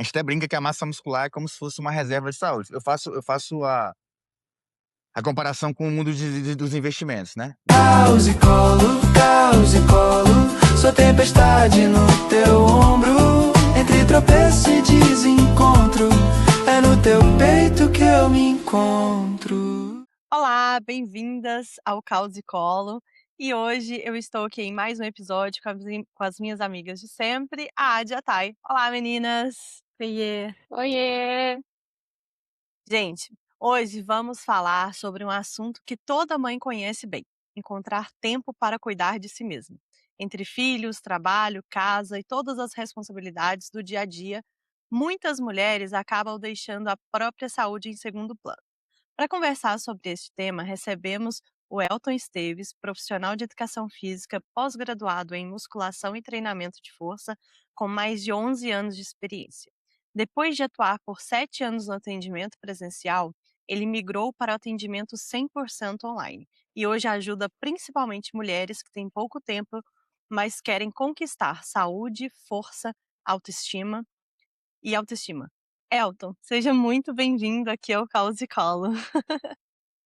A gente até brinca que a massa muscular é como se fosse uma reserva de saúde. Eu faço a comparação com o mundo dos investimentos, né? Caos e colo, sou tempestade no teu ombro. Entre tropeço e desencontro, é no teu peito que eu me encontro. Olá, bem-vindas ao Caos e Colo. E hoje eu estou aqui em mais um episódio com as minhas amigas de sempre, a Adi e a Thay. Olá, meninas! Oiê. Oiê! Gente, hoje vamos falar sobre um assunto que toda mãe conhece bem: encontrar tempo para cuidar de si mesma. Entre filhos, trabalho, casa e todas as responsabilidades do dia a dia, muitas mulheres acabam deixando a própria saúde em segundo plano. Para conversar sobre este tema, recebemos o Elton Esteves, profissional de educação física, pós-graduado em musculação e treinamento de força, com mais de 11 anos de experiência. Depois de atuar por 7 anos no atendimento presencial, ele migrou para o atendimento 100% online e hoje ajuda principalmente mulheres que têm pouco tempo, mas querem conquistar saúde, força, autoestima e autoestima. Elton, seja muito bem-vindo aqui ao Caos e Colo.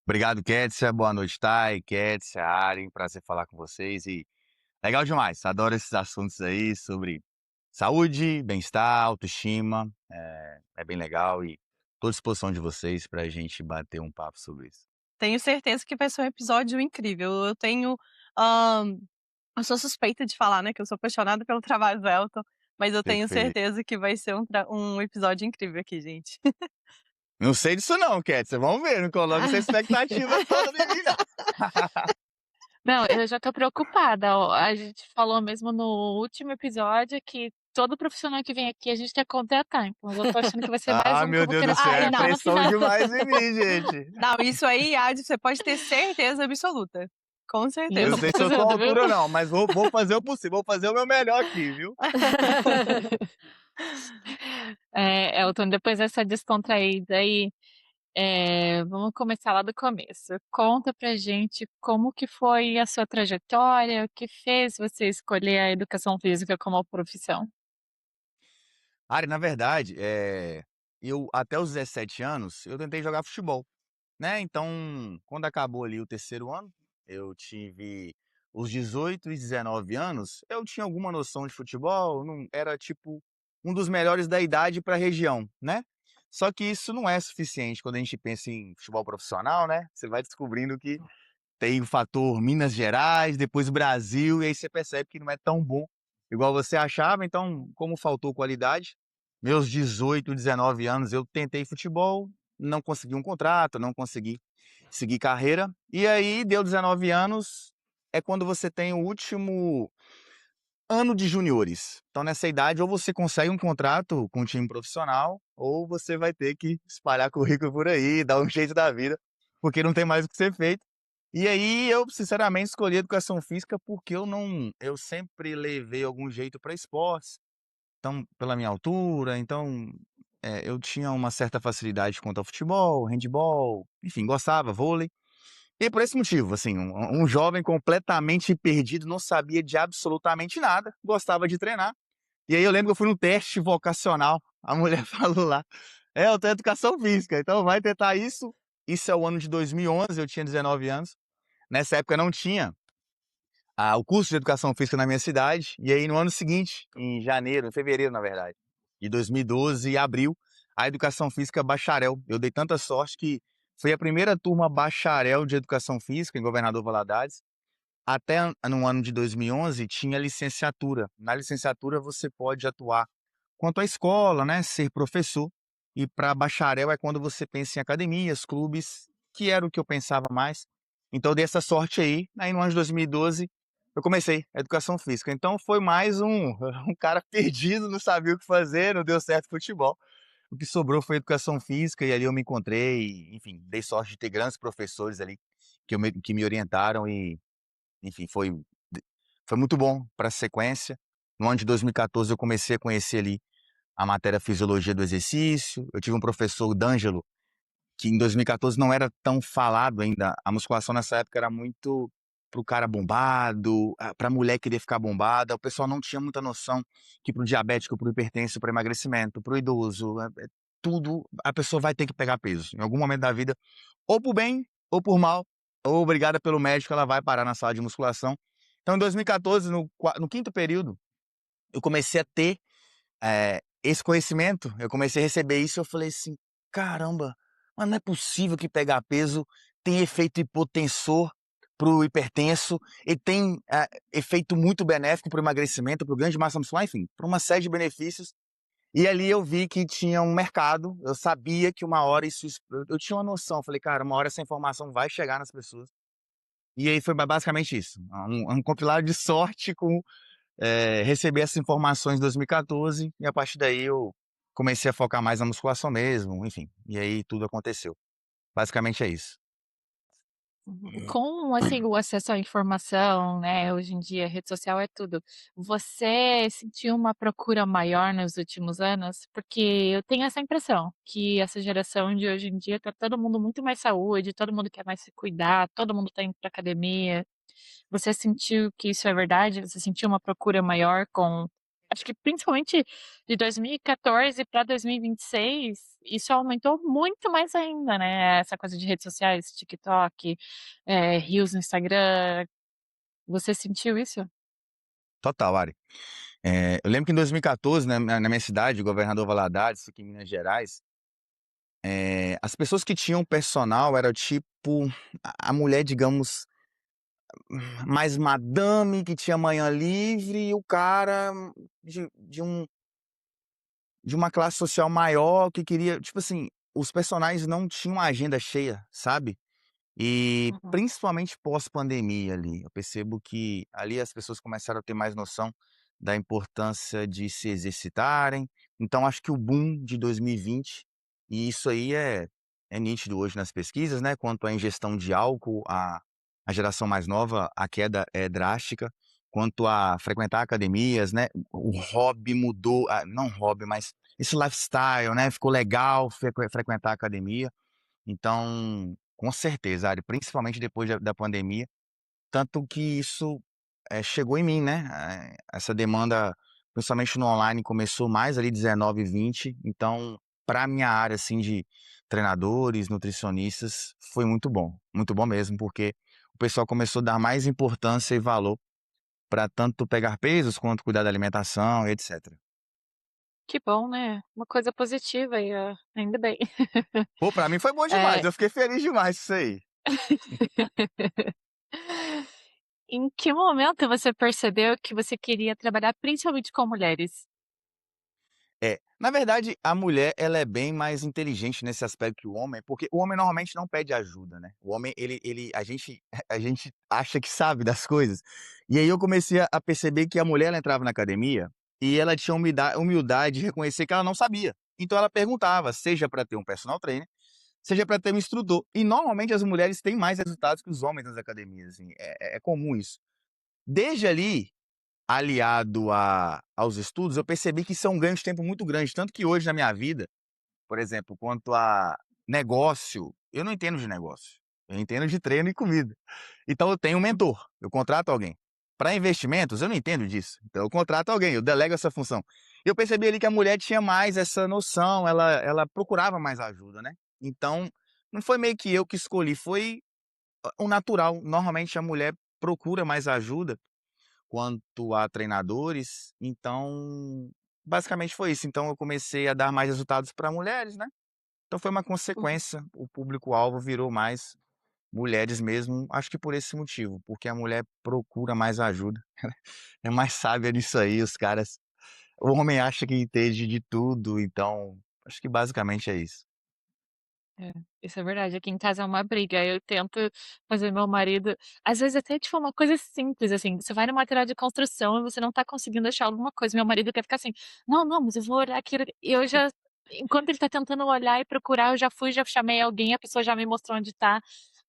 Obrigado, Kétia. Boa noite, Thay, Kétia, Aren. Prazer falar com vocês. E legal demais. Adoro esses assuntos aí sobre saúde, bem-estar, autoestima. É bem legal e estou à disposição de vocês para a gente bater um papo sobre isso. Tenho certeza que vai ser um episódio incrível. Eu tenho. ahn, eu sou suspeita de falar, né? Que eu sou apaixonada pelo trabalho do Elton, mas eu tenho Perfeito. certeza que vai ser um episódio incrível aqui, gente. Não sei disso não, Kétia. Vamos ver. Não coloca essa expectativa toda em mim, não. Não, eu já tô preocupada. Ó. A gente falou mesmo no último episódio que todo profissional que vem aqui a gente quer contratar. Então eu tô achando que vai ser mais Ah, um que meu eu vou Deus querer do céu. É não. contratar no pressão final. demais em mim, gente. Não, isso aí, Adi, você pode ter certeza absoluta. Com Eu certeza. não sei se eu tô à altura, não, mas vou fazer o possível. Vou fazer o meu melhor aqui, viu? Elton, depois dessa descontraída aí, vamos começar lá do começo. Conta pra gente como que foi a sua trajetória, o que fez você escolher a educação física como profissão. Ari, na verdade, eu até os 17 anos, eu tentei jogar futebol, né? Então, quando acabou ali o terceiro ano, eu tive os 18 e 19 anos, eu tinha alguma noção de futebol, não era tipo um dos melhores da idade para a região, né? Só que isso não é suficiente quando a gente pensa em futebol profissional, né? Você vai descobrindo que tem o fator Minas Gerais, depois Brasil, e aí você percebe que não é tão bom igual você achava. Então, como faltou qualidade, meus 18, 19 anos eu tentei futebol, não consegui um contrato, não consegui seguir carreira. E aí deu 19 anos, é quando você tem o último ano de juniores. Então, nessa idade, ou você consegue um contrato com um time profissional, ou você vai ter que espalhar currículo por aí, dar um jeito da vida, porque não tem mais o que ser feito. E aí eu, sinceramente, escolhi educação física porque eu sempre levei algum jeito para esportes, então, pela minha altura, então, eu tinha uma certa facilidade quanto ao futebol, handebol, enfim, gostava, vôlei. E por esse motivo, assim, um jovem completamente perdido, não sabia de absolutamente nada, gostava de treinar. E aí eu lembro que eu fui num teste vocacional, a mulher falou lá: eu tenho educação física, então vai tentar isso. Isso é o ano de 2011, eu tinha 19 anos. Nessa época não tinha o curso de educação física na minha cidade. E aí no ano seguinte, em janeiro, em fevereiro, na verdade, de 2012, abriu a educação física bacharel. Eu dei tanta sorte que foi a primeira turma bacharel de educação física em Governador Valadares. Até no ano de 2011 tinha licenciatura. Na licenciatura você pode atuar quanto à escola, né, ser professor. E para bacharel é quando você pensa em academias, clubes, que era o que eu pensava mais. Então eu dei essa sorte aí. Aí no ano de 2012 eu comecei a educação física. Então foi mais um cara perdido, não sabia o que fazer, não deu certo futebol. O que sobrou foi educação física e ali eu me encontrei, enfim, dei sorte de ter grandes professores ali que me orientaram e, enfim, foi muito bom para a sequência. No ano de 2014 eu comecei a conhecer ali a matéria fisiologia do exercício. Eu tive um professor, o D'Angelo, que em 2014 não era tão falado ainda. A musculação nessa época era muito pro cara bombado, pra mulher querer ficar bombada. O pessoal não tinha muita noção que pro diabético, pro hipertenso, pro emagrecimento, pro idoso, tudo, a pessoa vai ter que pegar peso. Em algum momento da vida, ou por bem, ou por mal, ou obrigada pelo médico, ela vai parar na sala de musculação. Então, em 2014, no quinto período, eu comecei a ter esse conhecimento, eu comecei a receber isso e eu falei assim, caramba, mas não é possível que pegar peso tem efeito hipotensor pro hipertenso e tem efeito muito benéfico pro emagrecimento, pro ganho de massa muscular, enfim, para uma série de benefícios. E ali eu vi que tinha um mercado, eu sabia que uma hora eu tinha uma noção, falei, cara, uma hora essa informação vai chegar nas pessoas. E aí foi basicamente isso, um compilado de sorte com receber essas informações em 2014 e a partir daí eu comecei a focar mais na musculação mesmo, enfim, e aí tudo aconteceu. Basicamente é isso. Com, assim, o acesso à informação, né, hoje em dia, rede social é tudo. Você sentiu uma procura maior nos últimos anos? Porque eu tenho essa impressão, que essa geração de hoje em dia tá todo mundo muito mais saúde, todo mundo quer mais se cuidar, todo mundo tá indo pra academia. Você sentiu que isso é verdade? Você sentiu uma procura maior com, acho que principalmente de 2014 para 2026, isso aumentou muito mais ainda, né, essa coisa de redes sociais, TikTok, reels no Instagram. Você sentiu isso? Total, Ari. Eu lembro que em 2014, né, na minha cidade, Governador Valadares, aqui em Minas Gerais, as pessoas que tinham personal era tipo a mulher, digamos, mais madame, que tinha manhã livre, e o cara de uma classe social maior que queria, tipo assim, os personagens não tinham uma agenda cheia, sabe? E Uhum. principalmente pós-pandemia ali, eu percebo que ali as pessoas começaram a ter mais noção da importância de se exercitarem. Então acho que o boom de 2020, e isso aí é nítido hoje nas pesquisas, né? Quanto à ingestão de álcool, a geração mais nova, a queda é drástica. Quanto a frequentar academias, né? O hobby mudou, não hobby, mas esse lifestyle, né? Ficou legal frequentar a academia. Então, com certeza, Ari, principalmente depois da pandemia, tanto que isso chegou em mim, né? Essa demanda, principalmente no online, começou mais ali 19 e 20. Então, para minha área assim de treinadores, nutricionistas, foi muito bom mesmo, porque o pessoal começou a dar mais importância e valor para tanto pegar pesos quanto cuidar da alimentação, etc. Que bom, né, uma coisa positiva aí, ainda bem. Pô, para mim foi bom demais, Eh eu fiquei feliz demais com isso aí. Em que momento você percebeu que você queria trabalhar principalmente com mulheres? Na verdade, a mulher ela é bem mais inteligente nesse aspecto que o homem, porque o homem normalmente não pede ajuda, né. O homem a gente acha que sabe das coisas. E aí eu comecei a perceber que a mulher ela entrava na academia e ela tinha humildade de reconhecer que ela não sabia. Então ela perguntava, seja para ter um personal trainer, seja para ter um instrutor. E normalmente as mulheres têm mais resultados que os homens nas academias, assim, é comum isso. Desde ali, aliado aos estudos, eu percebi que isso é um ganho de tempo muito grande, tanto que hoje na minha vida, por exemplo, quanto a negócio, eu não entendo de negócio, eu entendo de treino e comida. Então eu tenho um mentor, eu contrato alguém. Para investimentos, eu não entendo disso, então eu contrato alguém, eu delego essa função. Eu percebi ali que a mulher tinha mais essa noção, ela procurava mais ajuda, né. Então, não foi meio que eu que escolhi, foi o natural. Normalmente a mulher procura mais ajuda quanto a treinadores, então, basicamente foi isso. Então eu comecei a dar mais resultados para mulheres, né. Então foi uma Uhum. consequência, o público-alvo virou mais mulheres mesmo, acho que por esse motivo, porque a mulher procura mais ajuda, é mais sábia nisso aí, os caras o homem acha que entende de tudo, então, acho que basicamente é isso. É, isso é verdade. Aqui em casa é uma briga. Eu tento fazer meu marido às vezes até, tipo, uma coisa simples, assim, você vai no material de construção e você não tá conseguindo achar alguma coisa, meu marido quer ficar assim: "Não, não, mas eu vou olhar aqui", e eu já enquanto ele tá tentando olhar e procurar, eu já fui, já chamei alguém, a pessoa já me mostrou onde tá.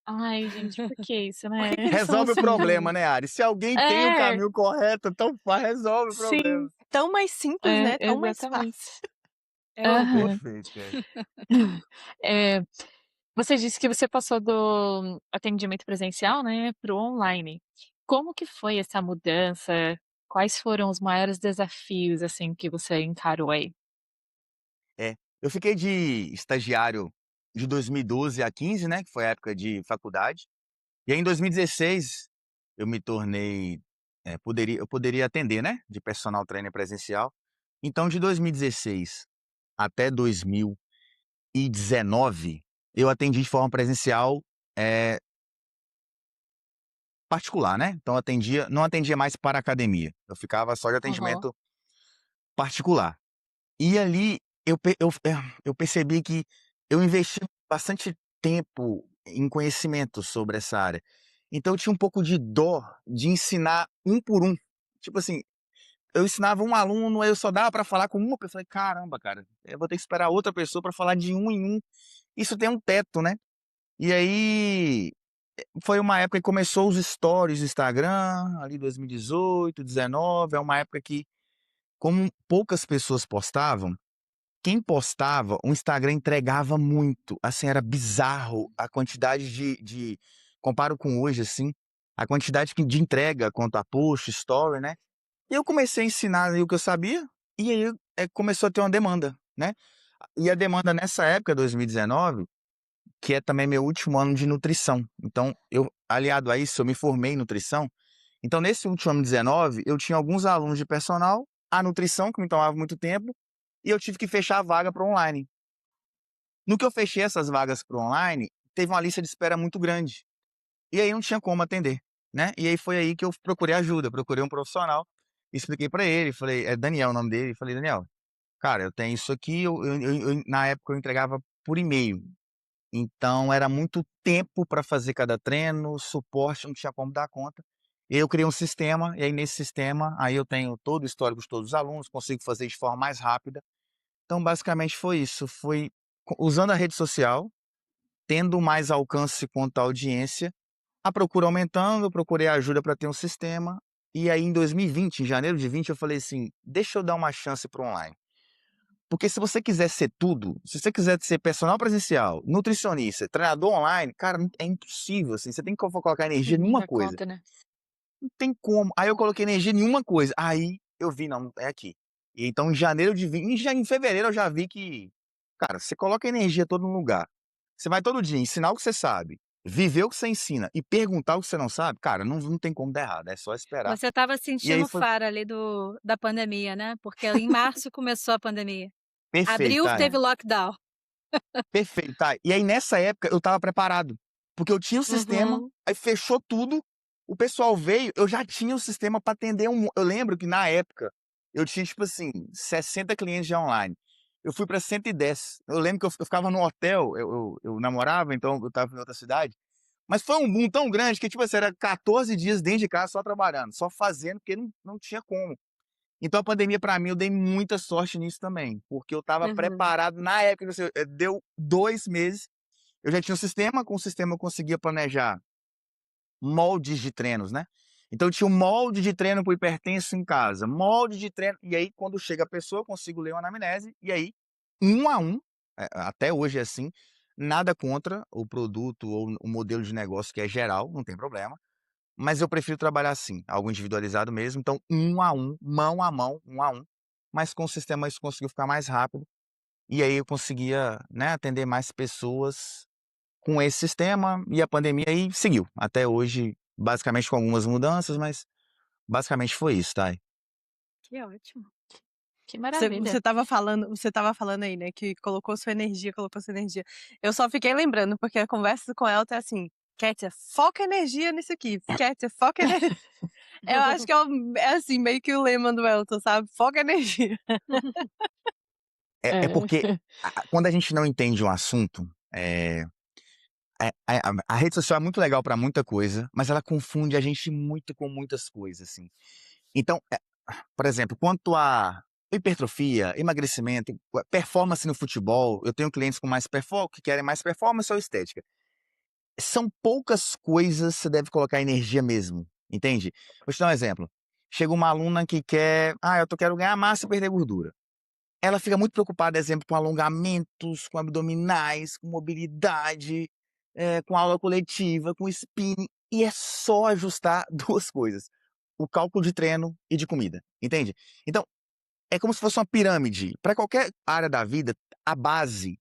Ai, gente, por que isso, Por né? que que eles são Resolve o assim? problema, né, Ari, se alguém tem o É, caminho correto, então faz, resolve o sim, problema. Tão mais simples, é, né, tão mais exatamente. fácil. É o oposto. Aham. Perfeito, cara. É. Você disse que você passou do atendimento presencial, né, para o online. Como que foi essa mudança? Quais foram os maiores desafios, assim, que você encarou aí? É, eu fiquei de estagiário de 2012 a 15, né, que foi a época de faculdade, e aí em 2016 eu me tornei, eu poderia atender, né, de personal trainer presencial. Então de 2016 até 2019, eu atendi de forma presencial, eh, particular, né, então não atendia mais para academia, eu ficava só de Aham. atendimento particular. E ali eu percebi que eu investi bastante tempo em conhecimento sobre essa área. Então eu tinha um pouco de dó de ensinar um por um. Tipo assim, eu ensinava um aluno, aí eu só dava para falar com uma pessoa. Eu falei: "Caramba, cara, eu vou ter que esperar outra pessoa para falar de um em um". Isso tem um teto, né. E aí, foi uma época que começou os stories do Instagram, ali 2018, 19, é uma época que, como poucas pessoas postavam, quem postava, o Instagram entregava muito, assim, era bizarro a quantidade de comparo com hoje, assim, a quantidade de entrega quanto a post, story, né. E eu comecei a ensinar ali o que eu sabia, e aí, começou a ter uma demanda, né. E a demanda nessa época, 2019, que é também meu último ano de nutrição, então eu aliado a isso, eu me formei em nutrição, então nesse último ano 19, eu tinha alguns alunos de personal, a nutrição que me tomava muito tempo, e eu tive que fechar a vaga para online. No que eu fechei essas vagas para o online, teve uma lista de espera muito grande. E aí não tinha como atender, né. E aí foi aí que eu procurei ajuda, procurei um profissional, expliquei para ele, falei é Daniel o nome dele, falei: "Daniel, cara, eu tenho isso aqui", na época eu entregava por e-mail, então era muito tempo para fazer cada treino, suporte, não tinha como dar conta. E aí eu criei um sistema, e aí nesse sistema, aí eu tenho todo o histórico de todos os alunos, consigo fazer de forma mais rápida. Então basicamente foi isso, foi usando a rede social, tendo mais alcance quanto à audiência, a procura aumentando, eu procurei ajuda para ter um sistema, e aí em 2020, em janeiro de 20, eu falei assim: "Deixa eu dar uma chance para o online". Porque se você quiser ser tudo, se você quiser ser personal presencial, nutricionista, treinador online, cara, é impossível, assim, você tem que colocar energia em Não uma dá coisa. conta, né? Não tem como. Aí eu coloquei energia em uma coisa, aí eu vi: "Não, é aqui". E então em janeiro de 20 em fevereiro eu já vi que, cara, você coloca energia todo no lugar, você vai todo dia ensinar o que você sabe, viver o que você ensina e perguntar o que você não sabe, cara, não tem como dar errado, é só esperar. Você estava E aí sentindo foi fara ali da pandemia, né, porque em março começou a pandemia. perfeito, Abril Thay, teve É. lockdown. perfeito, Thay. E aí nessa época eu estava preparado, porque eu tinha o sistema, Uhum. aí fechou tudo, o pessoal veio, eu já tinha o sistema para atender eu lembro que na época, eu tinha tipo assim, 60 clientes já online, eu fui para 110. Eu lembro que eu ficava no hotel, eu namorava, então eu estava em outra cidade, mas foi um boom tão grande que tipo assim, era 14 dias dentro de casa só trabalhando, só fazendo, porque não tinha como. Então a pandemia para mim eu dei muita sorte nisso também, porque eu estava Uhum. preparado na época, assim, deu 2 meses, eu já tinha um sistema, com o sistema eu conseguia planejar moldes de treinos, né. Então eu tinha um molde de treino para o hipertenso em casa, molde de treino e aí quando chega a pessoa eu consigo ler uma anamnese, e aí, um a um, até hoje é assim, nada contra o produto ou o modelo de negócio que é geral, não tem problema, mas eu prefiro trabalhar assim, algo individualizado mesmo, então um a um, mão a mão, um a um, mas com o sistema isso conseguiu ficar mais rápido, e aí eu conseguia, né, atender mais pessoas com esse sistema, e a pandemia aí seguiu, até hoje, basicamente com algumas mudanças, mas basicamente foi isso, tá. Que ótimo. Que Você maravilha. você estava falando aí, né, que colocou sua energia, colocou sua energia. Eu só fiquei lembrando, porque a conversa com ela tá assim: "Kátia, foca energia nisso aqui, Kátia, foca ener". Eu acho que é assim, meio que o lema do Elton, sabe, foca energia. É É. porque quando a gente não entende um assunto, a rede social é muito legal pra muita coisa, mas ela confunde a gente muito com muitas coisas, assim. Então, por exemplo, quanto a hipertrofia, emagrecimento, performance no futebol, eu tenho clientes com mais que querem mais performance ou estética. São poucas coisas que você deve colocar energia mesmo, entende? Vou te dar um exemplo. Chega uma aluna que quer: "Ah, quero ganhar massa e perder gordura". ela fica muito preocupada, exemplo, com alongamentos, com abdominais, com mobilidade, com aula coletiva, com spinning, e é só ajustar 2 coisas: o cálculo de treino e de comida, entende? Então, é como se fosse uma pirâmide. Para qualquer área da vida, a base,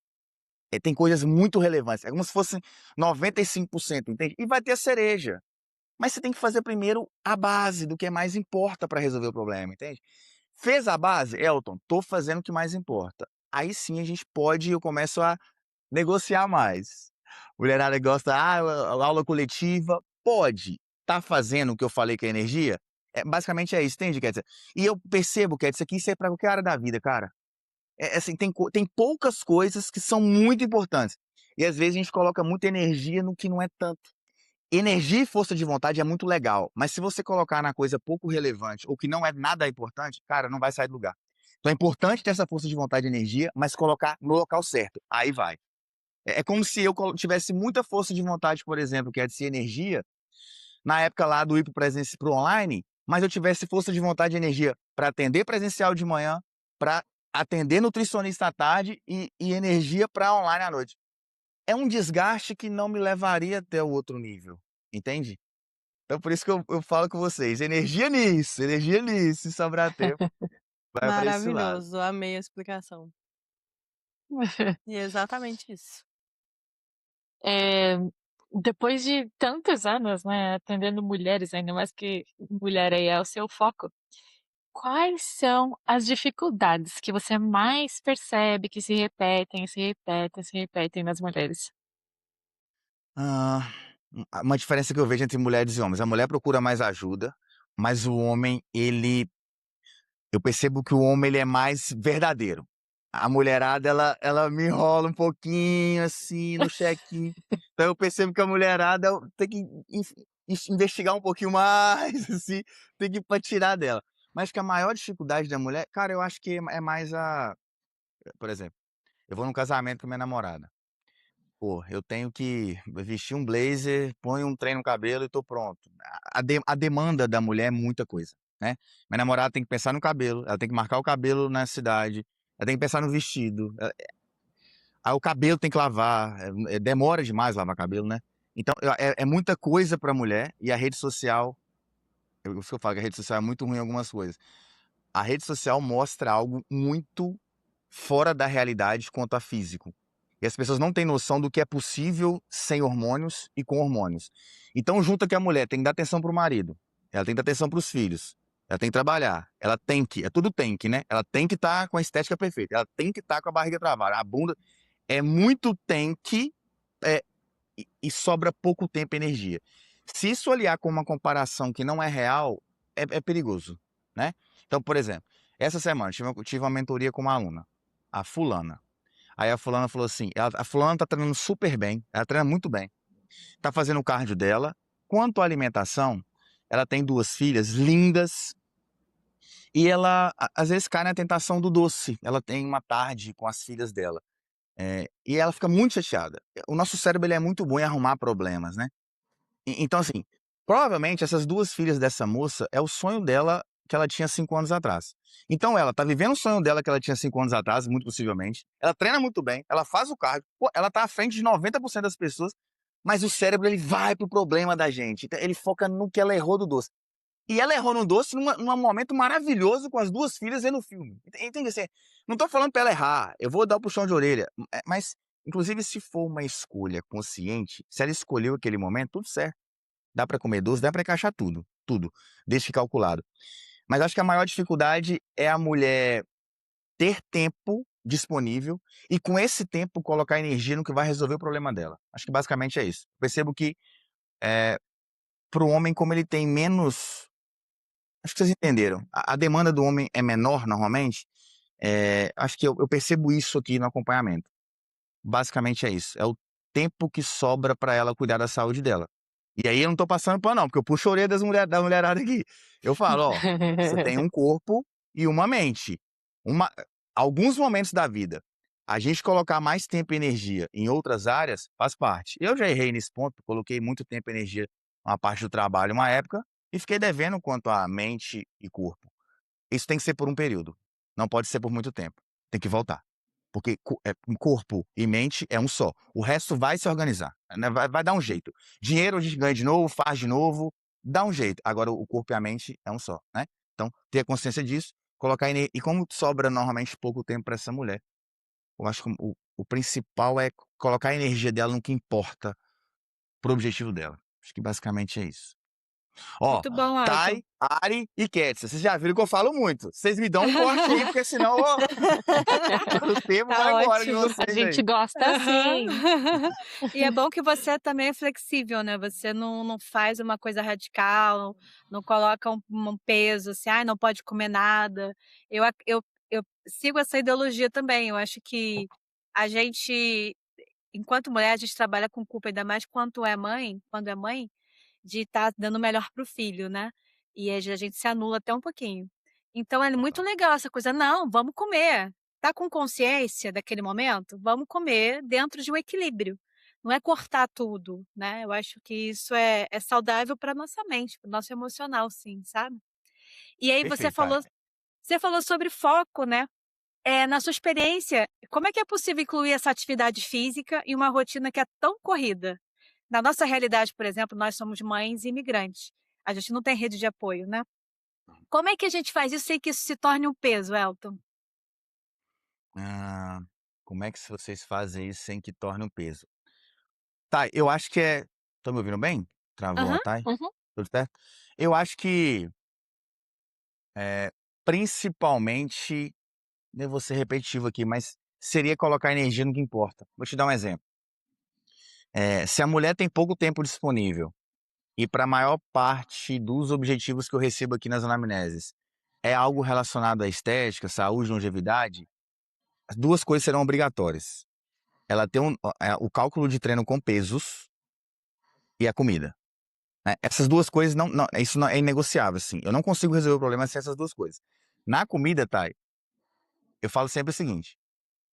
tem coisas muito relevantes. É como se fosse 95%, entende? E vai ter a cereja. Mas você tem que fazer primeiro a base do que mais importa para resolver o problema, entende? Fez a base? Elton, tô fazendo o que mais importa. Aí sim a gente pode, eu começo a negociar mais. Mulherada gosta, aula coletiva, pode. Tá fazendo o que eu falei que é energia? Basicamente é isso, entende, Kétia? E eu percebo, Kétia, que isso é para qualquer área da vida, cara. Assim, tem poucas coisas que são muito importantes. E às vezes a gente coloca muita energia no que não é tanto. Energia e força de vontade é muito legal, mas se você colocar na coisa pouco relevante ou que não é nada importante, cara, não vai sair do lugar. Então é importante ter essa força de vontade e energia, mas colocar no local certo. Aí vai. É como se eu tivesse muita força de vontade, por exemplo, que é de ser energia, na época lá do ir pro online, mas eu tivesse força de vontade e energia para atender presencial de manhã, para atender nutricionista à tarde e energia para online à noite. É um desgaste que não me levaria até o outro nível, entende? Então por isso que eu falo com vocês, energia nisso, se sobrar tempo, vai para esse lado. Maravilhoso, amei a explicação. E é exatamente isso. Eh, Depois de tantos anos, né, atendendo mulheres, ainda mais que mulher aí é o seu foco, quais são as dificuldades que você mais percebe que se repetem, se repetem, se repetem nas mulheres? Ah, uma diferença que eu vejo entre mulheres e homens, a mulher procura mais ajuda, mas o homem, eu percebo que o homem ele é mais verdadeiro. A mulherada ela me enrola um pouquinho, assim, no check-in. Então eu percebo que a mulherada tem que investigar um pouquinho mais, assim, tem que ir pra tirar dela. Mas que a maior dificuldade da mulher, cara, eu acho que é mais por exemplo, eu vou num casamento com minha namorada. Pô, eu tenho que vestir um blazer, ponho um trem no cabelo e tô pronto. A demanda da mulher é muita coisa, né. Minha namorada tem que pensar no cabelo, ela tem que marcar o cabelo na cidade, ela tem que pensar no vestido, aí o cabelo tem que lavar, demora demais lavar cabelo, né. Então é muita coisa pra mulher e a rede social, por isso que eu falo que a rede social é muito ruim em algumas coisas. A rede social mostra algo muito fora da realidade quanto a físico. E as pessoas não têm noção do que é possível sem hormônios e com hormônios. Então, junta que a mulher tem que dar atenção pro marido, ela tem que dar atenção pros filhos, ela tem que trabalhar, ela tem que, é tudo tem que, né? Ela tem que estar com a estética perfeita, ela tem que estar com a barriga travada, a bunda. É muito tem que, é, e sobra pouco tempo e energia. Se isso olhar com uma comparação que não é real, é perigoso, né? Então, por exemplo, essa semana tive uma mentoria com uma aluna, a fulana. Aí a fulana falou assim, a fulana tá treinando super bem, ela treina muito bem, tá fazendo o cardio dela. Quanto à alimentação, ela tem 2 filhas lindas e ela às vezes cai na tentação do doce. Ela tem uma tarde com as filhas dela, e ela fica muito chateada. O nosso cérebro ele é muito bom em arrumar problemas, né. Então assim, provavelmente essas 2 filhas dessa moça é o sonho dela que ela tinha 5 anos atrás. Então ela tá vivendo o sonho dela que ela tinha 5 anos atrás, muito possivelmente, ela treina muito bem, ela faz o cardio, pô, ela tá à frente de 90% das pessoas, mas o cérebro ele vai pro problema da gente, então ele foca no que ela errou do doce. E ela errou no doce num momento maravilhoso com as 2 filhas vendo o filme. Entende, assim, não tô falando pra ela errar, eu vou dar o puxão de orelha, mas inclusive se for uma escolha consciente, se ela escolheu aquele momento, tudo certo. Dá pra comer doce, dá pra encaixar tudo, tudo, desde que calculado. Mas acho que a maior dificuldade é a mulher ter tempo disponível e com esse tempo colocar energia no que vai resolver o problema dela. Acho que basicamente é isso. Percebo que, para o homem, como ele tem menos, acho que vocês entenderam, a demanda do homem é menor normalmente, acho que eu percebo isso aqui no acompanhamento. Basicamente é isso, é o tempo que sobra para ela cuidar da saúde dela. E aí eu não tô passando pano não, porque eu puxo a orelha da mulherada aqui. Eu falo: "Ó, você tem um corpo e uma mente. Uma Alguns momentos da vida, a gente colocar mais tempo e energia em outras áreas, faz parte. Eu já errei nesse ponto, coloquei muito tempo e energia numa parte do trabalho uma época, e fiquei devendo quanto a mente e corpo. Isso tem que ser por um período, não pode ser por muito tempo. tem que voltar. Porque corpo e mente é um só. O resto vai se organizar, né? Vai dar um jeito. Dinheiro a gente ganha de novo, faz de novo, dá um jeito. Agora o corpo e a mente é um só, né? Então, ter consciência disso, colocar e como sobra normalmente pouco tempo para essa mulher, eu acho que o principal é colocar a energia dela no que importa pro objetivo dela. Acho que basicamente é isso. Ó, Muito bom, Elton. Thay, Ari e Ketsia. Vocês já viram que eu falo muito. Vocês me dão um corte aí, porque senão ó, o tempo Tá vai embora de ótimo. A vocês gente aí. gosta assim. E é bom que você também é flexível, né? Você não faz uma coisa radical, não coloca um peso assim, ai, não pode comer nada. Eu sigo essa ideologia também. Eu acho que a gente, enquanto mulher, a gente trabalha com culpa, ainda mais quando é mãe, de estar dando o melhor para o filho, né. E aí a gente se anula até um pouquinho. Então é muito legal essa coisa: "Não, vamos comer. Tá com consciência daquele momento? Vamos comer dentro de um equilíbrio". Não é cortar tudo, né. Eu acho que isso é saudável para nossa mente, para o nosso emocional, sim, sabe. E aí Perfeito, Thay. você falou sobre foco, né. Na sua experiência, como é que é possível incluir essa atividade física em uma rotina que é tão corrida? Na nossa realidade, por exemplo, nós somos mães imigrantes. A gente não tem rede de apoio, né. Como é que a gente faz isso sem que isso se torne um peso, Elton? Ah, como é que vocês fazem isso sem que torne um peso? Tá, eu acho que é. Estão me ouvindo bem? Travou a Aham. Thay? Uhum. Tudo certo? Eu acho que, principalmente, eu vou ser repetitivo aqui, mas seria colocar energia no que importa. Vou te dar um exemplo. Se a mulher tem pouco tempo disponível e para a maior parte dos objetivos que eu recebo aqui nas anamneses é algo relacionado à estética, saúde, longevidade, as 2 coisas serão obrigatórias. Ela tem o cálculo de treino com pesos e a comida, né. Essas 2 coisas isso não é inegociável, assim, eu não consigo resolver o problema sem essas 2 coisas. Na comida, Thay, eu falo sempre o seguinte: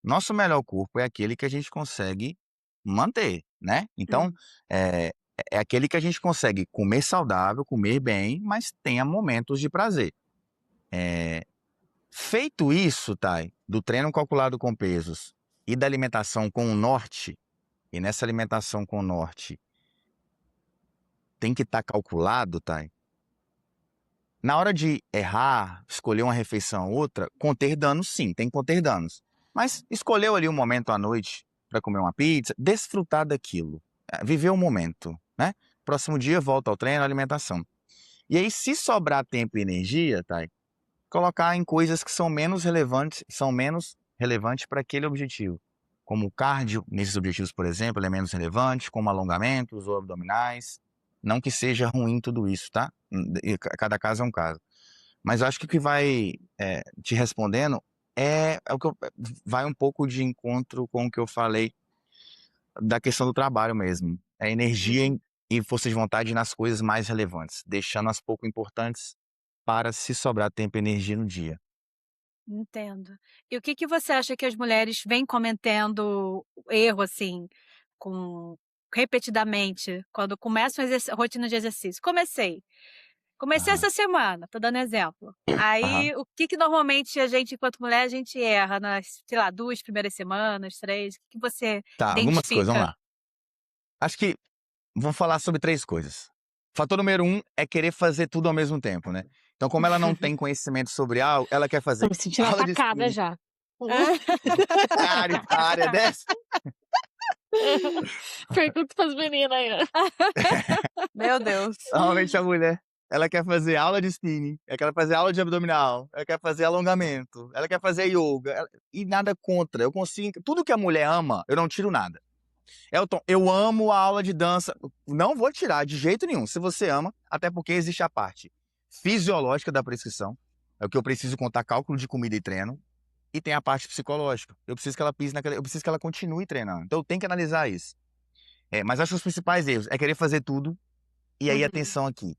nosso melhor corpo é aquele que a gente consegue manter, né. Então, Hum. é é aquele que a gente consegue comer saudável, comer bem, mas tenha momentos de prazer. Feito isso, Thay, do treino calculado com pesos e da alimentação com o norte, e nessa alimentação com o norte tem que estar calculado, Thay, na hora de errar, escolher uma refeição ou outra, conter danos sim, tem que conter danos. Mas escolheu ali um momento à noite para comer uma pizza, desfrutar daquilo, viver o momento, né? Próximo dia volta ao treino, alimentação. E aí, se sobrar tempo e energia, Thay, colocar em coisas que são menos relevantes para aquele objetivo. Como o cardio, nesses objetivos, por exemplo, ele é menos relevante, como alongamentos ou abdominais. Não que seja ruim tudo isso, tá? Cada caso é um caso. Mas eu acho que o que vai te respondendo é o que vai um pouco de encontro com o que eu falei da questão do trabalho mesmo. É energia Uhum. e força de vontade nas coisas mais relevantes, deixando as pouco importantes para se sobrar tempo e energia no dia. Entendo. E o que você acha que as mulheres vêm cometendo erro, assim, com repetidamente, quando começam rotina de exercício? Comecei Aham, essa semana, tô dando exemplo. aham. Aí, o que normalmente a gente, enquanto mulher, a gente erra nas, sei lá, 2 primeiras semanas, 3? O que você Tá, algumas coisas, vamos identifica? lá. Acho que vamos falar sobre 3 coisas. Fator número 1 é querer fazer tudo ao mesmo tempo, né. Então como ela não tem conhecimento sobre algo, ela quer Tô fazer me sentindo aula de atacada spinning. já. A área dessa? Pergunta pras meninas aí, ó. Meu Deus. Normalmente a mulher, ela quer fazer aula de spinning, ela quer fazer aula de abdominal, ela quer fazer alongamento, ela quer fazer yoga, e nada contra, eu consigo tudo que a mulher ama, eu não tiro nada. Elton, eu amo a aula de dança, não vou tirar de jeito nenhum, se você ama, até porque existe a parte fisiológica da prescrição, é o que eu preciso contar cálculo de comida e treino, e tem a parte psicológica, eu preciso que ela pise naquela, eu preciso que ela continue treinando, então eu tenho que analisar isso. Mas acho que os principais erros é querer fazer tudo, e aí Uhum. atenção aqui,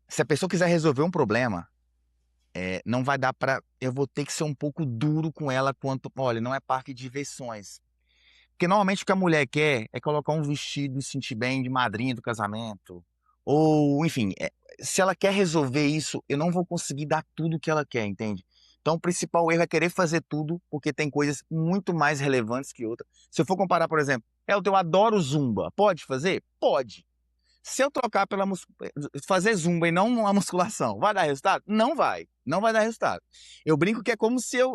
se a pessoa quiser resolver um problema, não vai dar pra, eu vou ter que ser um pouco duro com ela quanto, olha, não é parque de diversões. Porque normalmente o que a mulher quer é colocar um vestido e se sentir bem de madrinha do casamento. Ou, enfim, se ela quer resolver isso, eu não vou conseguir dar tudo o que ela quer, entende? Então, o principal erro é querer fazer tudo, porque tem coisas muito mais relevantes que outras. Se eu for comparar, por exemplo, eu adoro zumba. Pode fazer? Pode. Se eu trocar pela fazer zumba e não uma musculação, vai dar resultado? Não vai. Não vai dar resultado. Eu brinco que é como se eu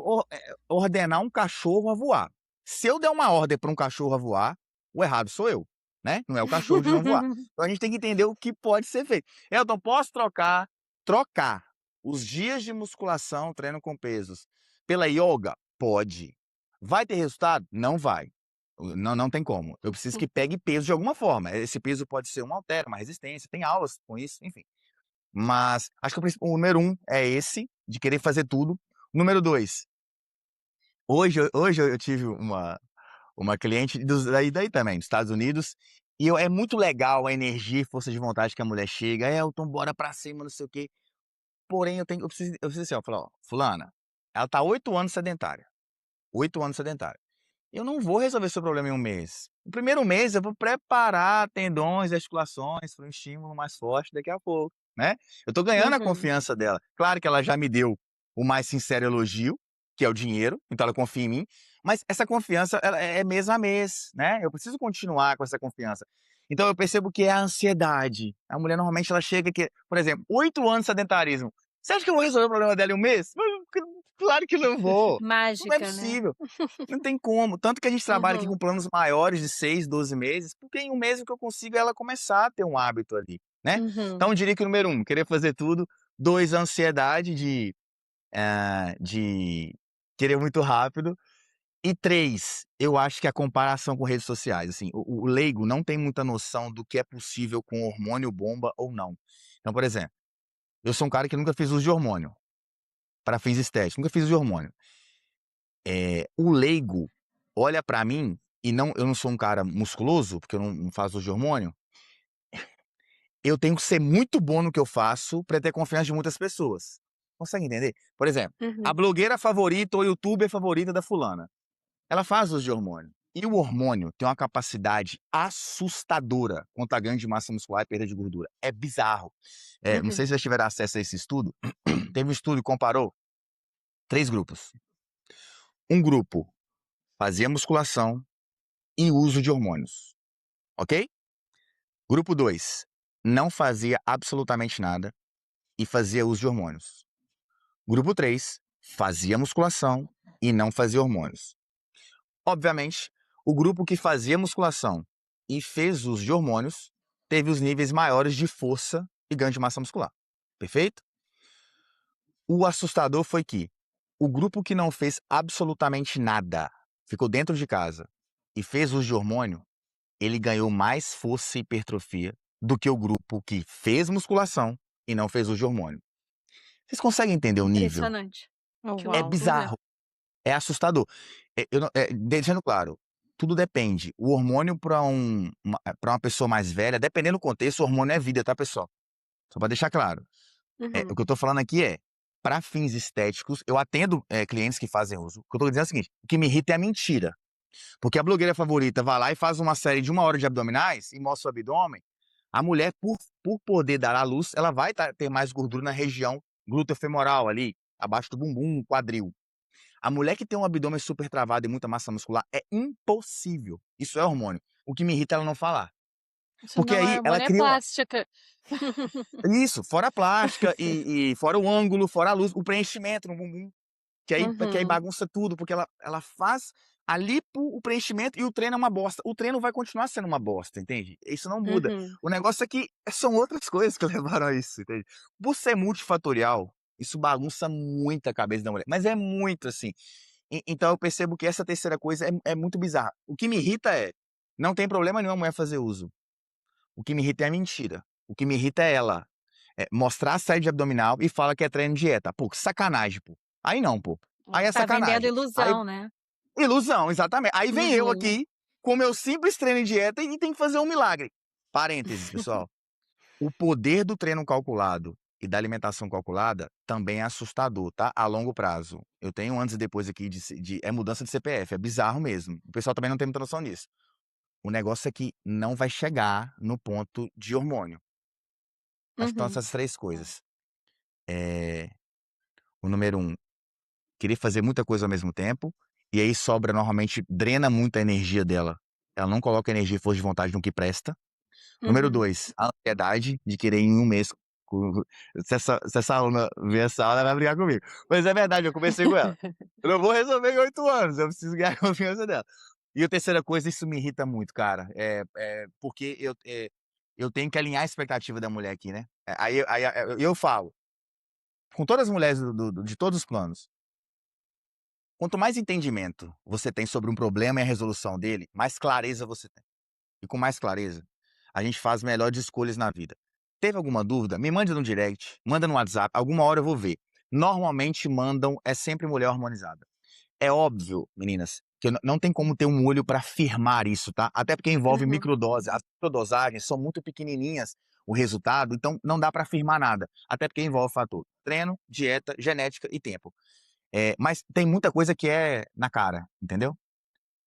ordenar um cachorro a voar. Se eu der uma ordem para um cachorro a voar, o errado sou eu, né? Não é o cachorro de não voar. Então a gente tem que entender o que pode ser feito. Elton, posso trocar os dias de musculação, treino com pesos, pela yoga? Pode. Vai ter resultado? Não vai. Não tem como. Eu preciso que pegue peso de alguma forma. Esse peso pode ser um halter, uma resistência, tem aulas com isso, enfim. Mas acho que o número 1 é esse, de querer fazer tudo. Número 2, hoje eu tive uma cliente daí também, dos Estados Unidos, e é muito legal a energia e força de vontade que a mulher chega. Elton, bora pra cima, não sei o quê. Porém, eu preciso assim, ó, falar, ó, fulana, ela tá 8 anos sedentária. 8 anos sedentária. Eu não vou resolver seu problema em um mês. No primeiro mês eu vou preparar tendões e articulações para um estímulo mais forte daqui a pouco, né? Eu tô ganhando a confiança dela. Claro que ela já me deu o mais sincero elogio, que é o dinheiro, então ela confia em mim, mas essa confiança ela é mês a mês, né? Eu preciso continuar com essa confiança. Então eu percebo que é a ansiedade. A mulher normalmente ela chega aqui, por exemplo, 8 anos de sedentarismo. Você acha que eu vou resolver o problema dela em um mês? Claro que não vou. Não é Mágica, né? possível. Não tem como. Tanto que a gente trabalha aqui Uhum. com planos maiores de 6, 12 meses, porque em um mês o que eu consigo é ela começar a ter um hábito ali, né? Uhum. Então eu diria que número 1, querer fazer tudo. 2, ansiedade de querer muito rápido. E 3, eu acho que a comparação com redes sociais, assim, o leigo não tem muita noção do que é possível com hormônio bomba ou não. Então, por exemplo, eu sou um cara que nunca fiz uso de hormônio, para fins estéticos, nunca fiz uso de hormônio. O leigo olha pra mim e eu não sou um cara musculoso, porque eu não faço uso de hormônio. Eu tenho que ser muito bom no que eu faço pra ter confiança de muitas pessoas. Consegue entender? Por exemplo, a Uhum. blogueira favorita ou youtuber favorita da fulana, ela faz uso de hormônio. E o hormônio tem uma capacidade assustadora quanto a ganho de massa muscular e perda de gordura. É bizarro. Não sei Uhum. se vocês tiveram acesso a esse estudo. Teve um estudo que comparou 3 grupos. Um grupo fazia musculação e uso de hormônios, ok? Grupo 2 não fazia absolutamente nada e fazia uso de hormônios. Grupo 3 fazia musculação e não fazia hormônios. Obviamente, o grupo que fazia musculação e fez uso de hormônios teve os níveis maiores de força e ganho de massa muscular. Perfeito? O assustador foi que o grupo que não fez absolutamente nada, ficou dentro de casa e fez uso de hormônio, ele ganhou mais força e hipertrofia do que o grupo que fez musculação e não fez uso de hormônio. Vocês conseguem entender o nível? Impressionante. Que É Uau. loucura. bizarro, é assustador. Deixando claro, tudo depende. O hormônio para uma pessoa mais velha, dependendo do contexto, o hormônio é vida, tá, pessoal? Só para deixar claro. O Uhum. que eu tô falando aqui para fins estéticos, eu atendo clientes que fazem uso. O que eu tô dizendo é o seguinte: o que me irrita é a mentira. Porque a blogueira favorita vai lá e faz uma série de 1 hora de abdominais e mostra o abdômen. A mulher, por poder dar à luz, ela vai ter mais gordura na região glúteo-femoral ali, abaixo do bumbum, quadril. A mulher que tem um abdômen super travado e muita massa muscular é impossível. Isso é hormônio. O que me irrita é ela não falar. Isso Porque não é aí ela hormônio, é cria plástica. isso, fora a plástica e fora o ângulo, fora a luz, o preenchimento no bumbum. Que aí Uhum. bagunça tudo, porque ela faz a lipo, o preenchimento e o treino é uma bosta. O treino vai continuar sendo uma bosta, entende? Isso não muda. Uhum. O negócio é que são outras coisas que levaram a isso, entende? Por ser multifatorial, isso bagunça muito a cabeça da mulher. Mas é muito assim. Então eu percebo que essa terceira coisa é muito bizarra. O que me irrita não tem problema nenhum a mulher fazer uso. O que me irrita é a mentira. O que me irrita é ela mostrar a série de abdominal e fala que é treino de dieta. Pô, que sacanagem, pô. Aí não, pô. Aí é Tá vendendo sacanagem. Aí, ilusão, né? ilusão, exatamente. Aí vem eu Uhum. aqui, com meu simples treino de dieta e tem que fazer um milagre. Parênteses, pessoal. O poder do treino calculado e da alimentação calculada também é assustador, tá? A longo prazo. Eu tenho antes e depois aqui é mudança de CPF, é bizarro mesmo. O pessoal também não tem muita noção nisso. O negócio é que não vai chegar no ponto de hormônio. Acho que são Uhum. essas 3 coisas. O número 1, querer fazer muita coisa ao mesmo tempo, e aí sobra, normalmente, drena muito a energia dela. Ela não coloca energia e força de vontade no que presta. Número Uhum. 2, a ansiedade de querer em um mês. Se essa aluna ver essa aula, ela vai brigar comigo. Mas é verdade, eu conversei com ela. Eu não vou resolver em 8 anos, eu preciso ganhar a confiança dela. E a terceira coisa, isso me irrita muito, cara. Porque eu tenho que alinhar a expectativa da mulher aqui, né? Eu falo, com todas as mulheres de todos os planos, quanto mais entendimento você tem sobre um problema e a resolução dele, mais clareza você tem. E com mais clareza, a gente faz melhores escolhas na vida. Teve alguma dúvida? Me mande no direct, manda no WhatsApp, alguma hora eu vou ver. Normalmente mandam, é sempre mulher harmonizada. É óbvio, meninas, que não tem como ter um olho para afirmar isso, tá? Até porque envolve Uhum. microdose. As microdosagens são muito pequenininhas, o resultado, então não dá para afirmar nada. Até porque envolve fator treino, dieta, genética e tempo. Mas tem muita coisa que é na cara, entendeu?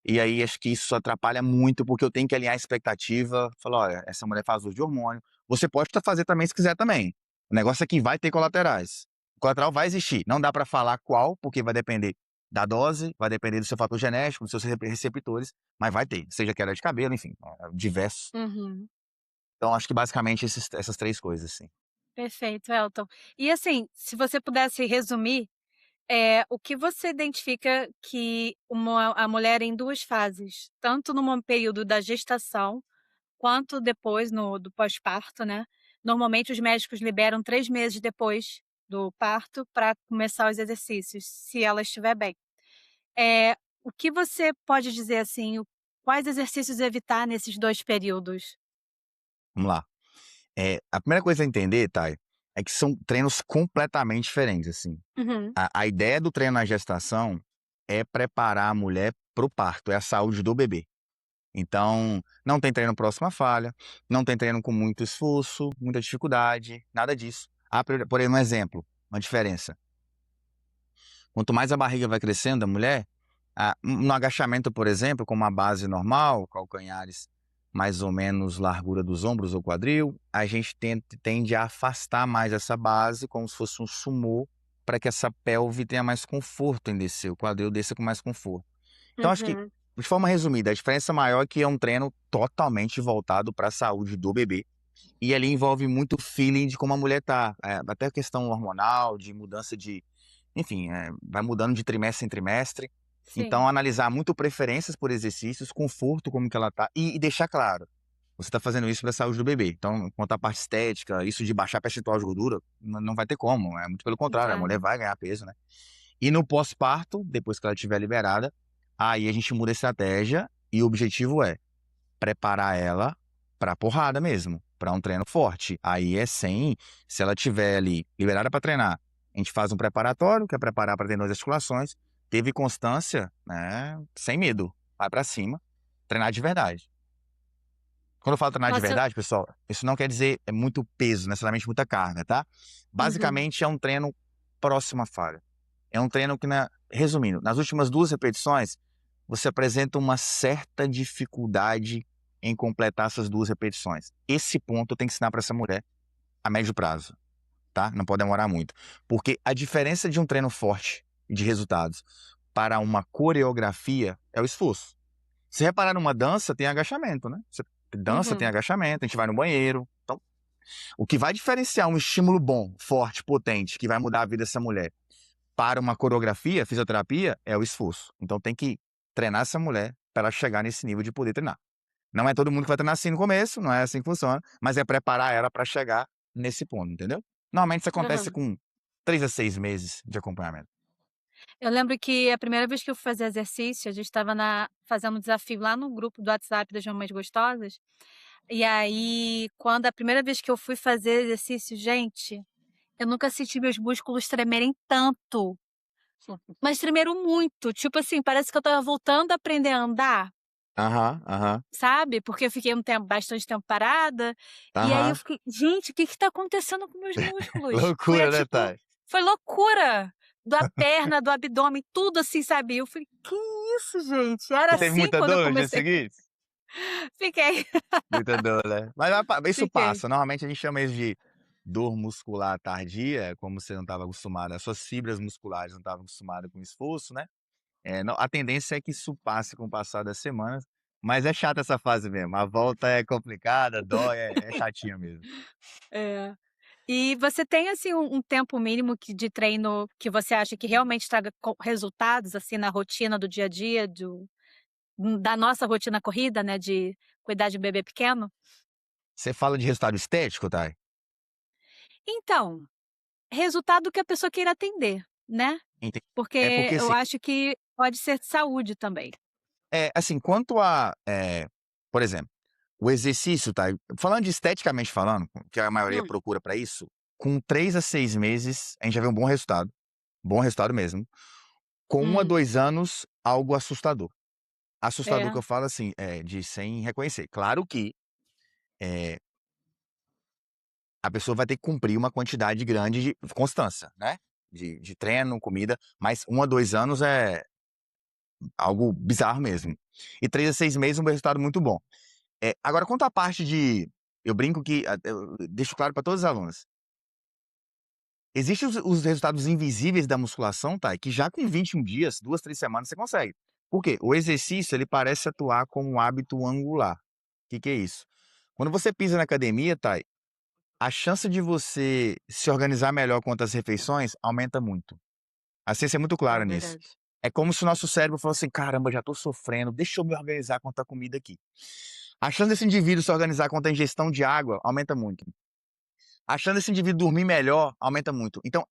E aí acho que isso atrapalha muito, porque eu tenho que alinhar a expectativa, falar: "Olha, essa mulher faz uso de hormônio, você pode fazer também se quiser também. O negócio é que vai ter colaterais. O colateral vai existir, não dá para falar qual, porque vai depender da dose, vai depender do seu fator genético, dos seus receptores, mas vai ter, seja queda de cabelo, enfim, diversos. Uhum. Então acho que basicamente essas 3 coisas, assim. Perfeito, Elton. E assim, se você pudesse resumir, o que você identifica que a mulher em 2 fases, tanto no período da gestação, quanto depois do pós-parto, né. Normalmente os médicos liberam 3 meses depois do parto para começar os exercícios, se ela estiver bem. O que você pode dizer, assim, quais exercícios evitar nesses 2 períodos? Vamos lá. A primeira coisa a entender, Thay, é que são treinos completamente diferentes, assim. Uhum, A ideia do treino na gestação é preparar a mulher para o parto, é a saúde do bebê. Então, não tem treino próximo à falha, não tem treino com muito esforço, muita dificuldade, nada disso. Por aí um exemplo, uma diferença. Quanto mais a barriga vai crescendo da mulher, no agachamento, por exemplo, com uma base normal, calcanhares mais ou menos largura dos ombros ou quadril, a gente tende a afastar mais essa base, como se fosse um sumô, para que essa pelve tenha mais conforto em descer, o quadril desça com mais conforto. Então, acho que, uhum, de forma resumida, a diferença maior é que é um treino totalmente voltado para a saúde do bebê. E ali envolve muito feeling de como a mulher tá, até a questão hormonal, de mudança de, enfim, vai mudando de trimestre em trimestre. sim. Então, analisar muito preferências por exercícios, conforto, como que ela tá, e deixar claro, você está fazendo isso para a saúde do bebê. Então, quanto à parte estética, isso de baixar percentual de gordura, não vai ter como, é muito pelo contrário, a mulher Claro. vai ganhar peso, né? E no pós-parto, depois que ela estiver liberada, aí a gente muda a estratégia e o objetivo é preparar ela pra porrada mesmo, pra um treino forte. Aí se ela tiver ali liberada pra treinar, a gente faz um preparatório, que é preparar pra tendões e articulações, teve constância, né, sem medo, vai pra cima, treinar de verdade. Quando eu falo treinar de Nossa, verdade, pessoal, isso não quer dizer muito peso, necessariamente muita carga, tá? uhum. Basicamente é um treino próximo à falha. É um treino que, resumindo, nas últimas 2 repetições, você apresenta uma certa dificuldade em completar essas 2 repetições. Esse ponto eu tenho que ensinar para essa mulher a médio prazo, tá? Não pode demorar muito. Porque a diferença de um treino forte e de resultados para uma coreografia é o esforço. Se reparar numa dança, tem agachamento, né? Você dança, tem Uhum. agachamento, a gente vai no banheiro. Então, o que vai diferenciar um estímulo bom, forte, potente, que vai mudar a vida dessa mulher para uma coreografia, fisioterapia, é o esforço. Então tem que treinar essa mulher para ela chegar nesse nível de poder treinar. Não é todo mundo que vai treinar assim no começo, não é assim que funciona, mas é preparar ela para chegar nesse ponto, entendeu? Normalmente isso acontece Aham. com 3 a 6 meses de acompanhamento. Eu lembro que a primeira vez que eu fui fazer exercício, a gente estava fazendo um desafio lá no grupo do WhatsApp das Mamães Gostosas, e aí, quando a primeira vez que eu fui fazer exercício, gente, eu nunca senti meus músculos tremerem tanto, mas tremeram muito, tipo assim, parece que eu estava voltando a aprender a andar, Aham, aham, sabe, porque eu fiquei bastante tempo parada, e aí eu aham. fiquei: "Gente, o que que tá acontecendo com meus músculos?". Loucura, né, Thay? Foi loucura, da perna, do abdômen, tudo assim, sabe. Eu falei: "Que isso, gente?". Era Você teve assim muita quando eu dor nos dias comecei. seguintes? Fiquei, Muita dor, né? Mas isso fiquei. passa. Normalmente a gente chama isso de dor muscular tardia, como você não estava acostumado, as suas fibras musculares não estavam acostumadas com esforço, né? A tendência é que isso passe com o passar das semanas, mas é chata essa fase mesmo. A volta é complicada, dói, é chatinha mesmo. É. E você tem, assim, um tempo mínimo de treino que você acha que realmente traga resultados, assim, na rotina do dia a dia, da nossa rotina corrida, né, de cuidar de um bebê pequeno? Você fala de resultado estético, Thay? Então, resultado que a pessoa queira atender, né? Enten É Porque porque eu assim, acho que pode ser saúde também. assim, quanto a, por exemplo, o exercício, tá? Falando de esteticamente falando, que a maioria Hum. procura para isso, com 3 a 6 meses a gente já vê um bom resultado mesmo. Com 1 a Hum. 2 anos, algo assustador. Assustador É. que eu falo assim, de sem reconhecer. Claro que, a pessoa vai ter que cumprir uma quantidade grande de constância, né, de treino, comida, mas 1 a 2 anos é algo bizarro mesmo. E 3 a 6 meses um resultado muito bom. Agora quanto à parte de eu brinco que eu deixo claro para todos os alunos, existem os resultados invisíveis da musculação, tá, que já com 21 dias, 2, 3 semanas você consegue. Por quê? O exercício ele parece atuar como um hábito angular. Que é isso? Quando você pisa na academia, tá, a chance de você se organizar melhor quanto às refeições aumenta muito. A ciência é muito É clara nisso. verdade. É como se o nosso cérebro fosse assim: "Caramba, já tô sofrendo, deixa eu me organizar quanto à comida aqui". A chance desse indivíduo se organizar quanto à ingestão de água aumenta muito. A chance desse indivíduo dormir melhor aumenta muito. Então,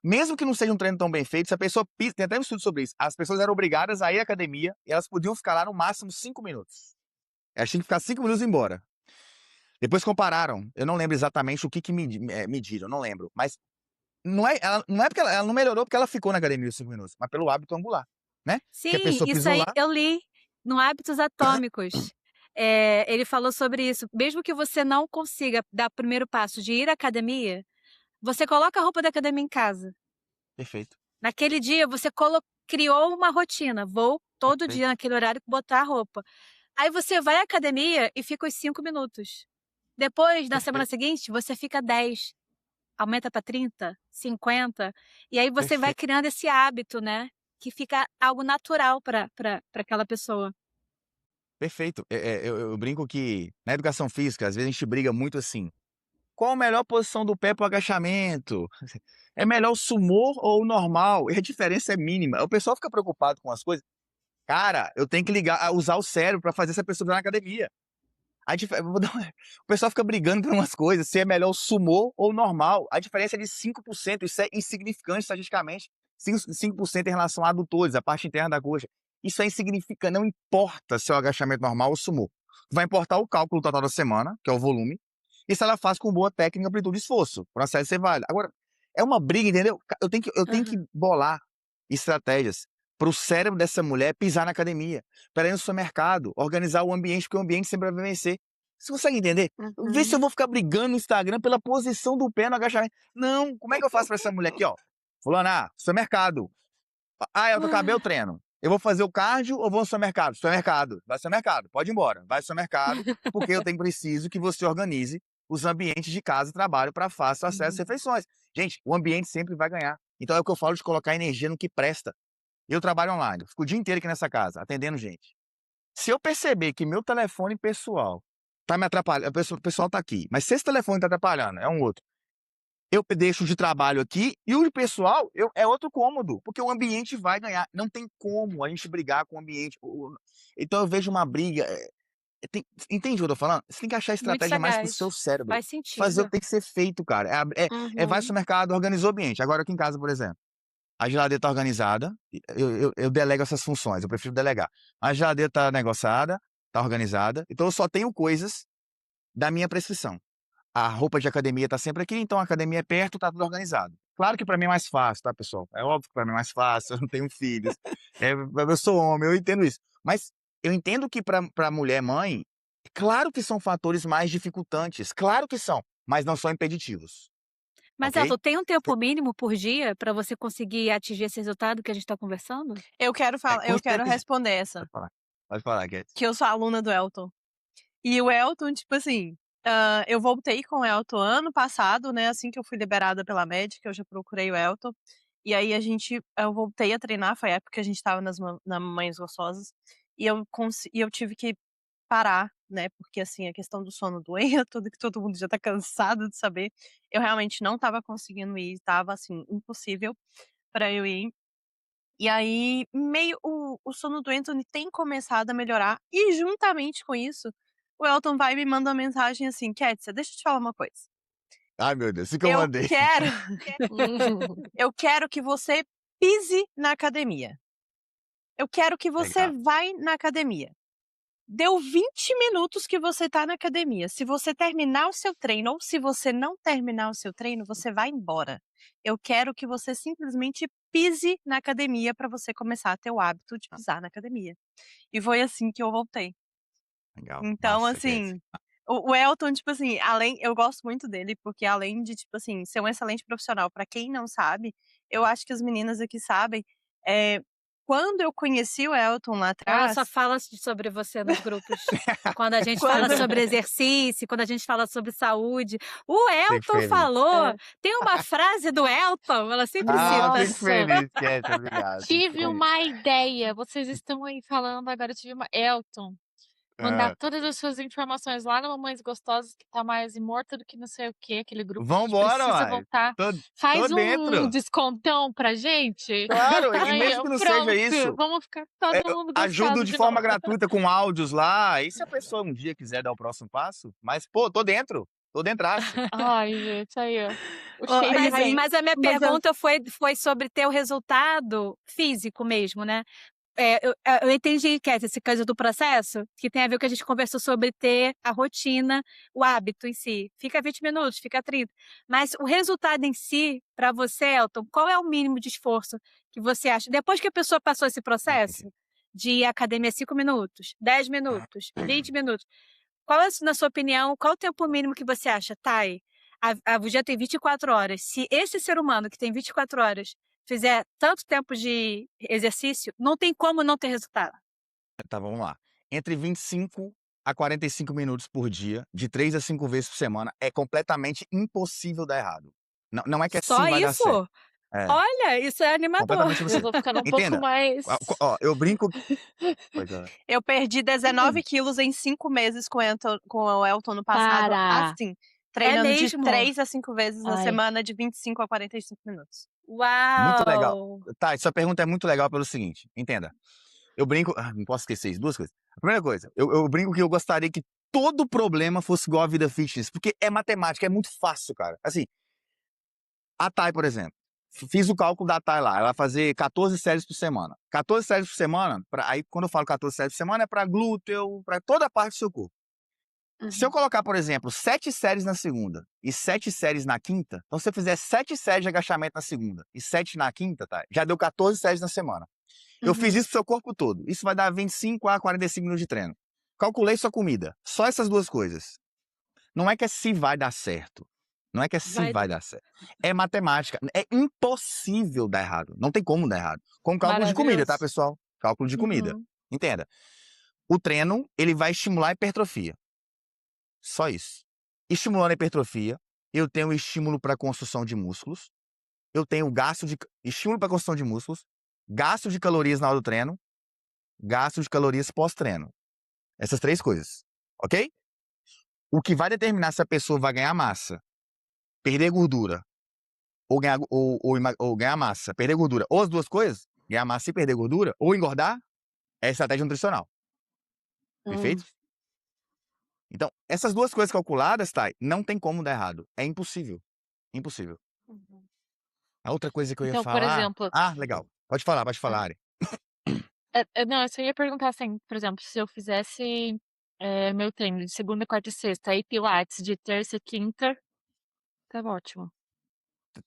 mesmo que não seja um treino tão bem feito, se a pessoa pisa, tem até um estudo sobre isso, as pessoas eram obrigadas a ir à academia e elas podiam ficar lá no máximo 5 minutos. Elas tinham que ficar 5 minutos e ir embora. Depois compararam, eu não lembro exatamente o que mediram, eu não lembro, mas não é porque ela não melhorou porque ela ficou na academia os 5 minutos, mas pelo hábito angular, né, que a Sim, pessoa isso pisou aí lá. eu li no Hábitos Atômicos. Ele falou sobre isso. Mesmo que você não consiga dar o primeiro passo de ir à academia, você coloca a roupa da academia em casa. Perfeito, Naquele dia você criou uma rotina, vou todo dia perfeito, naquele horário botar a roupa. Aí você vai à academia e fica os 5 minutos. Depois, na semana perfeito, seguinte, você fica 10, aumenta para 30, 50, e aí você vai perfeito, criando esse hábito, né, que fica algo natural para aquela pessoa. perfeito. Eu brinco que na educação física, às vezes a gente briga muito assim: "Qual a melhor posição do pé para o agachamento? É melhor o sumô ou o normal?" E a diferença é mínima. O pessoal fica preocupado com as coisas. Cara, eu tenho que usar o cérebro para fazer essa pessoa ir na academia. Eu vou dar o pessoal fica brigando por umas coisas, se é melhor o sumô ou o normal. A diferença é de 5%, isso é insignificante estatisticamente. 5% em relação a adutores, a parte interna da coxa. Isso é insignificante, não importa se é o agachamento normal ou sumô. Vai importar o cálculo total da semana, que é o volume, e se ela faz com boa técnica, amplitude e esforço. O processo ser válido. Agora, é uma briga, entendeu? Eu tenho que Aham. bolar estratégias para o cérebro dessa mulher pisar na academia, para ir no supermercado, organizar o ambiente, porque o ambiente sempre vai vencer. Você consegue entender? Vê se eu Uhum. vou ficar brigando no Instagram pela posição do pé no agachamento. Não, como é que eu faço para essa mulher aqui, ó? Fulana, supermercado. Ah, eu tô cabelo treino. Eu vou fazer o cardio ou vou ao supermercado? Supermercado. Vai ao supermercado. Pode ir embora. Vai ao supermercado, porque eu preciso que você organize os ambientes de casa e trabalho para fácil acesso às Uhum. refeições. Gente, o ambiente sempre vai ganhar. Então é o que eu falo de colocar energia no que presta. Eu trabalho online, eu fico o dia inteiro aqui nessa casa, atendendo gente. Se eu perceber que meu telefone pessoal tá me atrapalhando, o pessoal tá aqui, mas se esse telefone tá atrapalhando, é um outro. Eu deixo o de trabalho aqui e o de pessoal é outro cômodo, porque o ambiente vai ganhar. Não tem como a gente brigar com o ambiente. Então eu vejo uma briga. Entende o que eu tô falando? Você tem que achar Muito estratégia mais pro seu sagaz. cérebro. Faz Fazer o sentido. que tem que ser feito, cara. Vai ao Uhum. supermercado, organizar o ambiente. Agora aqui em casa, por exemplo. A geladeira tá organizada, eu delego essas funções, eu prefiro delegar. A geladeira tá negociada, tá organizada, então eu só tenho coisas da minha prescrição. A roupa de academia tá sempre aqui, então a academia é perto, tá tudo organizado. Claro que pra mim é mais fácil, tá, pessoal? É óbvio que pra mim é mais fácil, eu não tenho filhos, eu sou homem, eu entendo isso. Mas eu entendo que pra mulher mãe, claro que são fatores mais dificultantes, claro que são, mas não são impeditivos, Mas, ok? Elton, tem um tempo mínimo por dia para você conseguir atingir esse resultado que a gente está conversando? Eu Com quero certeza. responder essa, Pode falar, Cat. que eu sou aluna do Elton. E o Elton, tipo assim, eu voltei com o Elton ano passado, né, assim que eu fui liberada pela médica, eu já procurei o Elton, e aí eu voltei a treinar, foi a época que a gente estava na Mamães Gostosas, e eu tive que parar, né, porque, assim, a questão do sono do Elton, que todo mundo já tá cansado de saber, eu realmente não estava conseguindo ir, estava, assim, impossível para eu ir. E aí, meio o sono do Anthony tem começado a melhorar, e juntamente com isso, o Elton vai e me manda uma mensagem assim: "Kétia, deixa eu te falar uma coisa, Ai, meu Deus, isso que eu eu mandei. quero eu quero que você pise na academia. Eu quero que você Legal. vai na academia. Deu 20 minutos que você tá na academia, se você terminar o seu treino ou se você não terminar o seu treino, você vai embora. Eu quero que você simplesmente pise na academia para você começar a ter o hábito de pisar na academia". E foi assim que eu voltei. Legal. Então, Massa, Kézia. assim, o Elton, tipo assim, eu gosto muito dele, porque além de, tipo assim, ser um excelente profissional, pra quem não sabe, eu acho que as meninas aqui sabem, eh, quando eu conheci o Elton lá Ela só atrás, fala sobre você nos grupos. Quando a gente fala quando sobre exercício, quando a gente fala sobre saúde. O Fico Elton feliz. falou, É. tem uma frase do Elton, ela sempre Ah, cita. fico Nossa, feliz, Kézia, obrigado, fico tive feliz. uma ideia. Vocês estão aí falando, agora eu tive uma. Elton, mandar Hã. todas as suas informações lá no Mamães Gostosas, que tá mais morta do que não sei o quê, aquele grupo. A gente Vambora, precisa uai. voltar. Tô Faz um dentro. descontão pra gente. Claro, e Aí, mesmo ó, que não seja pronto. isso, Vamos ficar todo mundo ajudo gostoso de de forma novo. gratuita com áudios lá, e se a pessoa um dia quiser dar o próximo passo, mas, pô, tô dentro, tô dentraço. Ai, gente, aí, ó. O ó, e shape aí Mas a minha mas eu pergunta foi sobre ter o resultado físico mesmo, né? Eu entendi, Kézia, esse caso do processo, que tem a ver com o que a gente conversou sobre ter a rotina, o hábito em si. Fica 20 minutos, fica 30. Mas o resultado em si, para você, Elton, qual é o mínimo de esforço que você acha? Depois que a pessoa passou esse processo de ir à academia 5 minutos, 10 minutos, 20 minutos, qual é, na sua opinião, qual o tempo mínimo que você acha, Thay? O dia tem 24 horas. Se esse ser humano que tem 24 horas fizer tanto tempo de exercício, não tem como não ter resultado. Tá, vamos lá. Entre 25 a 45 minutos por dia, de 3 a 5 vezes por semana, é completamente impossível dar errado. Não é que Só assim vai dar isso? certo. É, Olha, isso é animador. completamente eu impossível. tô ficando um pouco Entenda, mais. ó, eu brinco. Pois é. eu perdi 19 quilos em 5 meses com o Elton no passado, Para. assim, É treinando de mesmo? 3 a 5 vezes na Ai. semana, de 25 a 45 minutos. Muito legal. Uau! Tá, sua pergunta é muito legal pelo seguinte, entenda. Eu brinco, não posso esquecer isso, 2 coisas. A primeira coisa, eu brinco que eu gostaria que todo problema fosse igual à vida fitness, porque é matemática, é muito fácil, cara. Assim, a Thay, por exemplo, fiz o cálculo da Thay lá, ela vai fazer 14 séries por semana. 14 séries por semana, aí quando eu falo 14 séries por semana, é pra glúteo, pra toda a parte do seu corpo. Se eu colocar, por exemplo, 7 séries na segunda e 7 séries na quinta, então se você fizer 7 séries de agachamento na segunda e 7 na quinta, tá? Já deu 14 séries na semana. Eu fiz isso pro seu corpo todo. Isso vai dar 25 a 45 minutos de treino. Calculei sua comida. Só essas 2 coisas. Não é que é se vai dar certo. Não é que é se Vai vai dar. dar certo. É matemática. É impossível dar errado. Não tem como dar errado. Com cálculo de comida, tá, Maravilhoso. pessoal? Cálculo de comida. Uhum. Entenda. O treino, ele vai estimular a hipertrofia. Só isso. Estimulando a hipertrofia, eu tenho estímulo para construção de músculos, eu tenho estímulo para construção de músculos, gasto de calorias na hora do treino, gasto de calorias pós-treino. Essas 3 coisas, ok? O que vai determinar se a pessoa vai ganhar massa, perder gordura, ou ganhar massa, perder gordura, ou as 2 coisas, ganhar massa e perder gordura, ou engordar, é estratégia nutricional. Perfeito? Então, essas 2 coisas calculadas, Thay, não tem como dar errado. É impossível. Impossível. A outra coisa que eu ia Então, por falar. exemplo, Ah, legal. Pode falar, Ari. não, eu só ia perguntar assim, por exemplo, se eu fizesse meu treino de segunda, quarta e sexta, aí Pilates de terça e quinta, tá ótimo.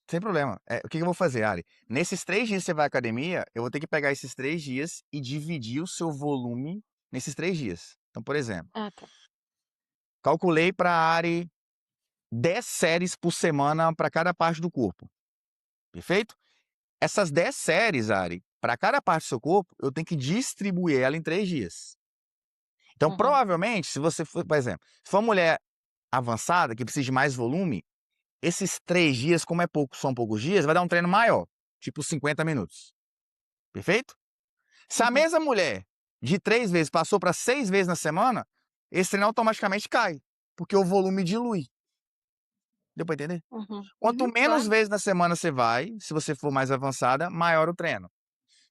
Sem problema. O que eu vou fazer, Ari? Nesses 3 dias que você vai à academia, eu vou ter que pegar esses 3 dias e dividir o seu volume nesses 3 dias. Então, por exemplo, Ah, tá. calculei para a Ari 10 séries por semana para cada parte do corpo. Perfeito? Essas 10 séries, Ari, para cada parte do seu corpo, eu tenho que distribuir ela em 3 dias. Então, Uhum. provavelmente, se você for, por exemplo, se for uma mulher avançada, que precisa de mais volume, esses 3 dias, como são poucos dias, vai dar um treino maior, tipo 50 minutos. Perfeito? Se a Uhum. mesma mulher de 3 vezes passou para 6 vezes na semana, esse treino automaticamente cai, porque o volume dilui. Deu para entender? Quanto menos Claro. vezes na semana você vai, se você for mais avançada, maior o treino.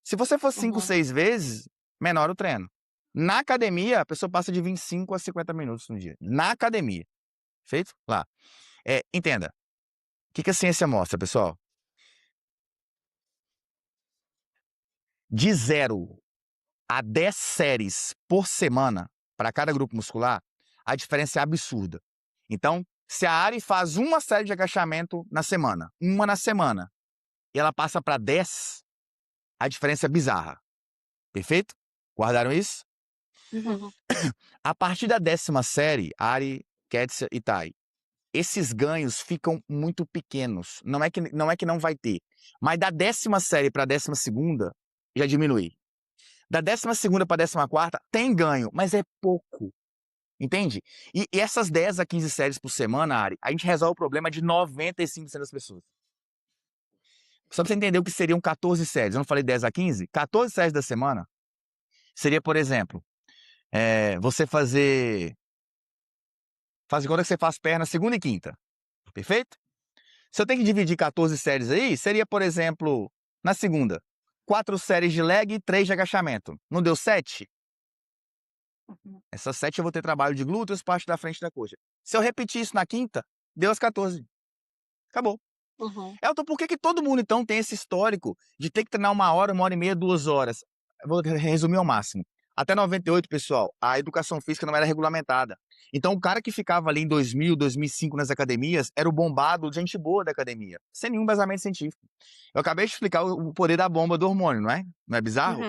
Se você for 5, 6 vezes, menor o treino. Na academia, a pessoa passa de 25 a 50 minutos no dia. Na academia. Feito? Lá. Entenda. O que a ciência mostra, pessoal? De 0 a 10 séries por semana para cada grupo muscular, a diferença é absurda. Então, se a Ari faz uma série de agachamento na semana, e ela passa para 10, a diferença é bizarra. Perfeito? Guardaram isso? A partir da 10ª série, Ari, Ketsia e Tai, esses ganhos ficam muito pequenos. Não é que não vai ter. Mas da 10ª série para a 12ª, já diminui. Da 12ª para a 14ª, tem ganho, mas é pouco. Entende? E essas 10 a 15 séries por semana, Ari, a gente resolve o problema de 95% das pessoas. Só pra você entender o que seriam 14 séries. Eu não falei 10 a 15? 14 séries da semana seria, por exemplo, você fazer... Faz de conta que você faz perna segunda e quinta. Perfeito? Se eu tenho que dividir 14 séries aí, seria, por exemplo, na segunda, 4 séries de leg e 3 de agachamento. Não deu 7? Essas 7 eu vou ter trabalho de glúteos, parte da frente da coxa. Se eu repetir isso na quinta, deu as 14. Acabou. Elton, por que todo mundo, então, tem esse histórico de ter que treinar 1 hora, 1 hora e meia, 2 horas? Eu vou resumir ao máximo. Até 98, pessoal, a educação física não era regulamentada. Então, o cara que ficava ali em 2000, 2005 nas academias era o bombado, gente boa da academia, sem nenhum embasamento científico. Eu acabei de explicar o poder da bomba do hormônio, não é? Não é bizarro?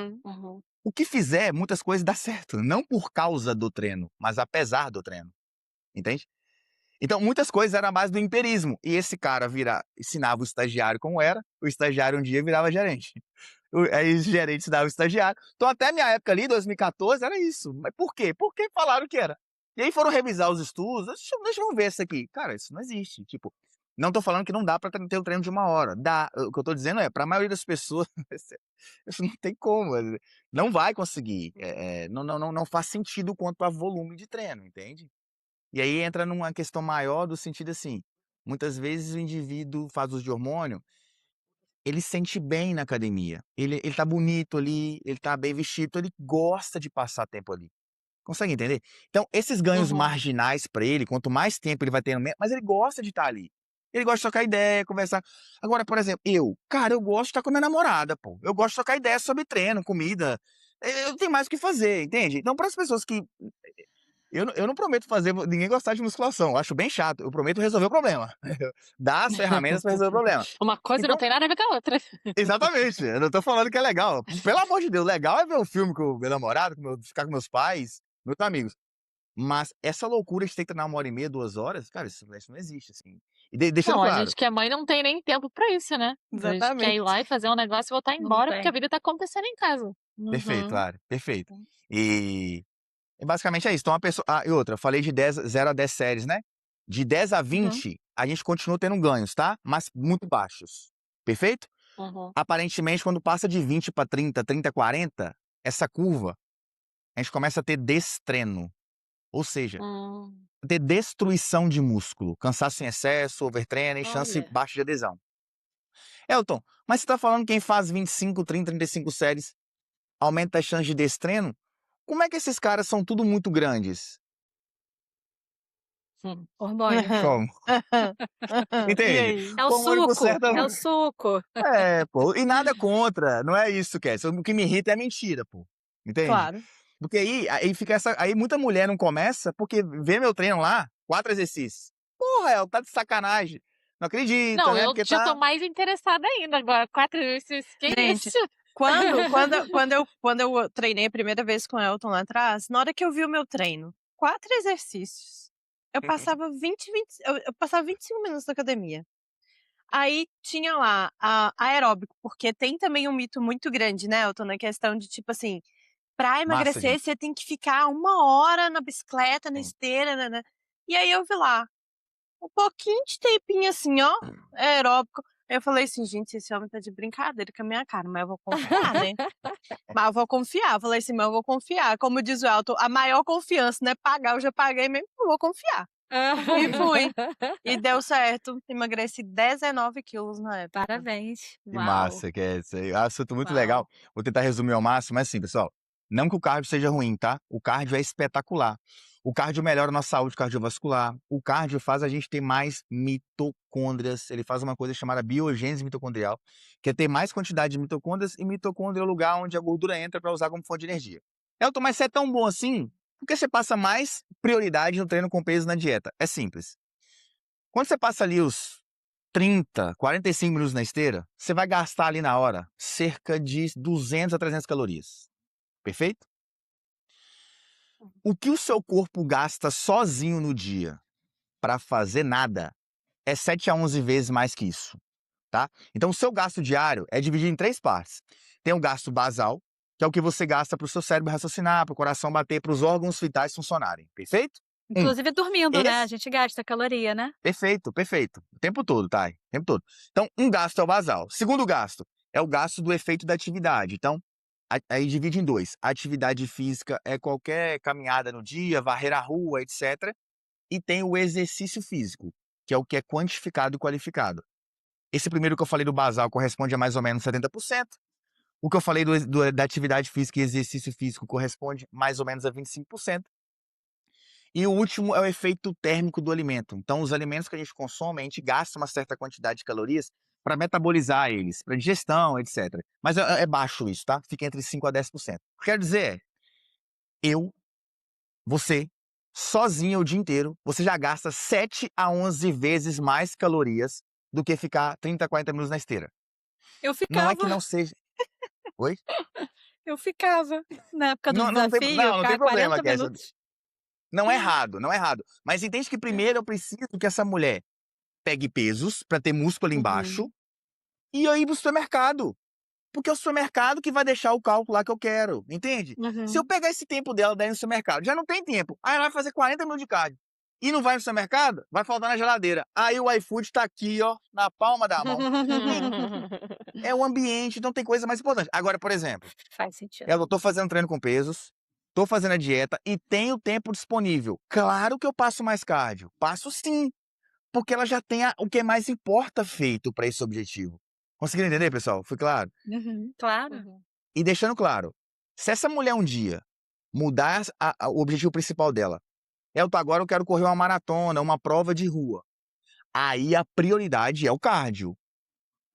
O que fizer, muitas coisas dá certo. Não por causa do treino, mas apesar do treino. Entende? Então, muitas coisas eram a base do empirismo. E esse cara ensinava o estagiário como era, o estagiário um dia virava gerente. Aí os gerentes davam o estagiário. Então, até a minha época ali, 2014, era isso. Mas por quê? Porque falaram que era. E aí foram revisar os estudos. Deixa eu ver isso aqui. Cara, isso não existe. Tipo, não tô falando que não dá pra ter um treino de 1 hora. Dá. O que eu tô dizendo é, pra maioria das pessoas, isso não tem como. Não vai conseguir. Não faz sentido quanto a volume de treino, entende? E aí entra numa questão maior do sentido assim, muitas vezes o indivíduo faz uso de hormônio, ele se sente bem na academia, ele tá bonito ali, ele tá bem vestido, então ele gosta de passar tempo ali. Consegue entender? Então, esses ganhos marginais para ele, quanto mais tempo ele vai tendo, mas ele gosta de estar ali. Ele gosta de trocar ideia, conversar. Agora, por exemplo, eu gosto de estar com a minha namorada, pô. Eu gosto de trocar ideia sobre treino, comida. Eu tenho mais o que fazer, entende? Então, para as pessoas que eu não prometo fazer ninguém gostar de musculação. Eu acho bem chato. Eu prometo resolver o problema. Dar as ferramentas para resolver o problema. Uma coisa não Então, tem nada a ver com a outra. exatamente. Eu não tô falando que é legal. Pelo amor de Deus, legal é ver um filme com o meu namorado, ficar com meus pais, meus amigos. Mas essa loucura de ter que treinar 1 hora e meia, 2 horas, cara, isso não existe, assim. E deixando Não, a claro. gente que é mãe não tem nem tempo pra isso, né? A gente quer ir lá e fazer um negócio e voltar embora, porque a vida tá acontecendo em casa. Perfeito, Ari. Perfeito. E basicamente é isso. Então, e outra, eu falei de 0 a 10 séries, né? De 10 a 20, a gente continua tendo ganhos, tá? Mas muito baixos. Perfeito? Aparentemente, quando passa de 20 para 30, 30 a 40, essa curva, a gente começa a ter destreino. Ou seja, ter destruição de músculo, cansaço em excesso, overtreino e chance baixa de adesão. Elton, mas você tá falando que quem faz 25, 30, 35 séries aumenta a chance de destreino? Como é que esses caras são tudo muito grandes? Hormônio. Como? E Entende? aí? É o Hormônio com suco, certa- é o suco. pô. E nada contra. Não é isso, Cass. O que me irrita é a mentira, pô. Entende? Claro. Porque aí fica aí muita mulher não começa porque vê meu treino lá, 4 exercícios. Porra, El, tá de sacanagem. Não acredita, Não, né? eu Porque já tô tá... mais interessada ainda agora. 4 exercícios, que Gente, isso? Quando eu treinei a primeira vez com o Elton lá atrás, na hora que eu vi o meu treino, 4 exercícios, eu passava 25 minutos na academia. Aí tinha lá aeróbico, porque tem também um mito muito grande, né, Elton, na questão de tipo assim, pra Massa, emagrecer gente. você tem que ficar 1 hora na bicicleta, na Sim. esteira, né? E aí eu vi lá, um pouquinho de tempinho assim, ó, aeróbico. Aí eu falei assim: "Gente, esse homem tá de brincadeira com a minha cara, mas eu vou confiar, né". Mas eu vou confiar. Eu falei assim: "Mas eu vou confiar". Como diz o Elton, a maior confiança, né, pagar, eu já paguei mesmo, eu vou confiar. E fui. E deu certo. Emagreci 19 quilos na época. Parabéns. Que Uau, massa que é isso aí. Assunto muito legal. uau. Vou tentar resumir ao máximo, mas assim, pessoal, não que o cardio seja ruim, tá? O cardio é espetacular. O cardio melhora a nossa saúde cardiovascular. O cardio faz a gente ter mais mitocôndrias. Ele faz uma coisa chamada biogênese mitocondrial, que é ter mais quantidade de mitocôndrias, e mitocôndria é o lugar onde a gordura entra para usar como fonte de energia. Elton, mas você é tão bom assim? Por que você passa mais prioridade no treino com peso na dieta? É simples. Quando você passa ali os 30, 45 minutos na esteira, você vai gastar ali na hora cerca de 200 a 300 calorias. Perfeito? O que o seu corpo gasta sozinho no dia para fazer nada é 7 a 11 vezes mais que isso, tá? Então, o seu gasto diário é dividido em 3 partes. Tem o gasto basal, que é o que você gasta para o seu cérebro raciocinar, para o coração bater, para os órgãos vitais funcionarem. Perfeito? Inclusive dormindo, né? A Esse gente gasta caloria, né? Perfeito, perfeito. O tempo todo, tá? O tempo todo. Então, um gasto é o basal. Segundo gasto é o gasto do efeito da atividade. Então, aí divide em 2. A atividade física é qualquer caminhada no dia, varrer a rua, etc. E tem o exercício físico, que é o que é quantificado e qualificado. Esse primeiro que eu falei do basal corresponde a mais ou menos 70%. O que eu falei da atividade física e exercício físico corresponde mais ou menos a 25%. E o último é o efeito térmico do alimento. Então, os alimentos que a gente consome, a gente gasta uma certa quantidade de calorias para metabolizar eles, para digestão, etc. Mas é baixo isso, tá? Fica entre 5 a 10%. O que quer dizer é, eu, você, sozinho o dia inteiro, você já gasta 7 a 11 vezes mais calorias do que ficar 30, 40 minutos na esteira. Eu Não é que ficava, não seja... Oi? eu ficava. Na época do Não tem, desafio, eu não tem ficava problema, 40 Kézia. minutos. Não é errado, não é errado. Mas entende que primeiro eu preciso que essa mulher pegue pesos para ter músculo ali embaixo Uhum. e eu ir pro supermercado. Porque é o supermercado que vai deixar o cálculo lá que eu quero, entende? Se eu Uhum. pegar esse tempo dela daí no supermercado, já não tem tempo. Aí ela vai fazer 40 minutos de cardio. E não vai no supermercado, vai faltar na geladeira. Aí o iFood tá aqui, ó, na palma da mão. É o ambiente, não tem coisa mais importante. Agora, por exemplo, Faz sentido. eu tô fazendo treino com pesos, tô fazendo a dieta e tenho tempo disponível. Claro que eu passo mais cardio. Passo sim. Porque ela já tem o que mais importa feito para esse objetivo. Conseguiram entender, pessoal? Foi claro? Uhum, claro. Uhum. E deixando claro, se essa mulher um dia mudar o objetivo principal dela, agora eu quero correr uma maratona, uma prova de rua. Aí a prioridade é o cardio,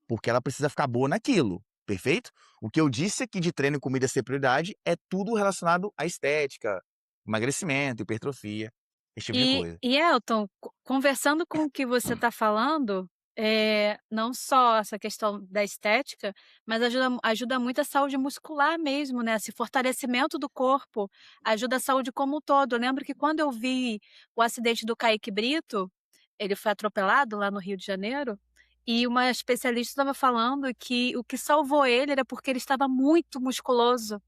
porque ela precisa ficar boa naquilo, perfeito? O que eu disse aqui de treino e comida ser prioridade é tudo relacionado à estética, emagrecimento, hipertrofia, esse tipo de coisa. E Elton, conversando com o que você está falando, não só essa questão da estética, mas ajuda muito a saúde muscular mesmo, né, esse fortalecimento do corpo, ajuda a saúde como um todo. Eu lembro que quando eu vi o acidente do Kaique Brito, ele foi atropelado lá no Rio de Janeiro, e uma especialista estava falando que o que salvou ele era porque ele estava muito musculoso.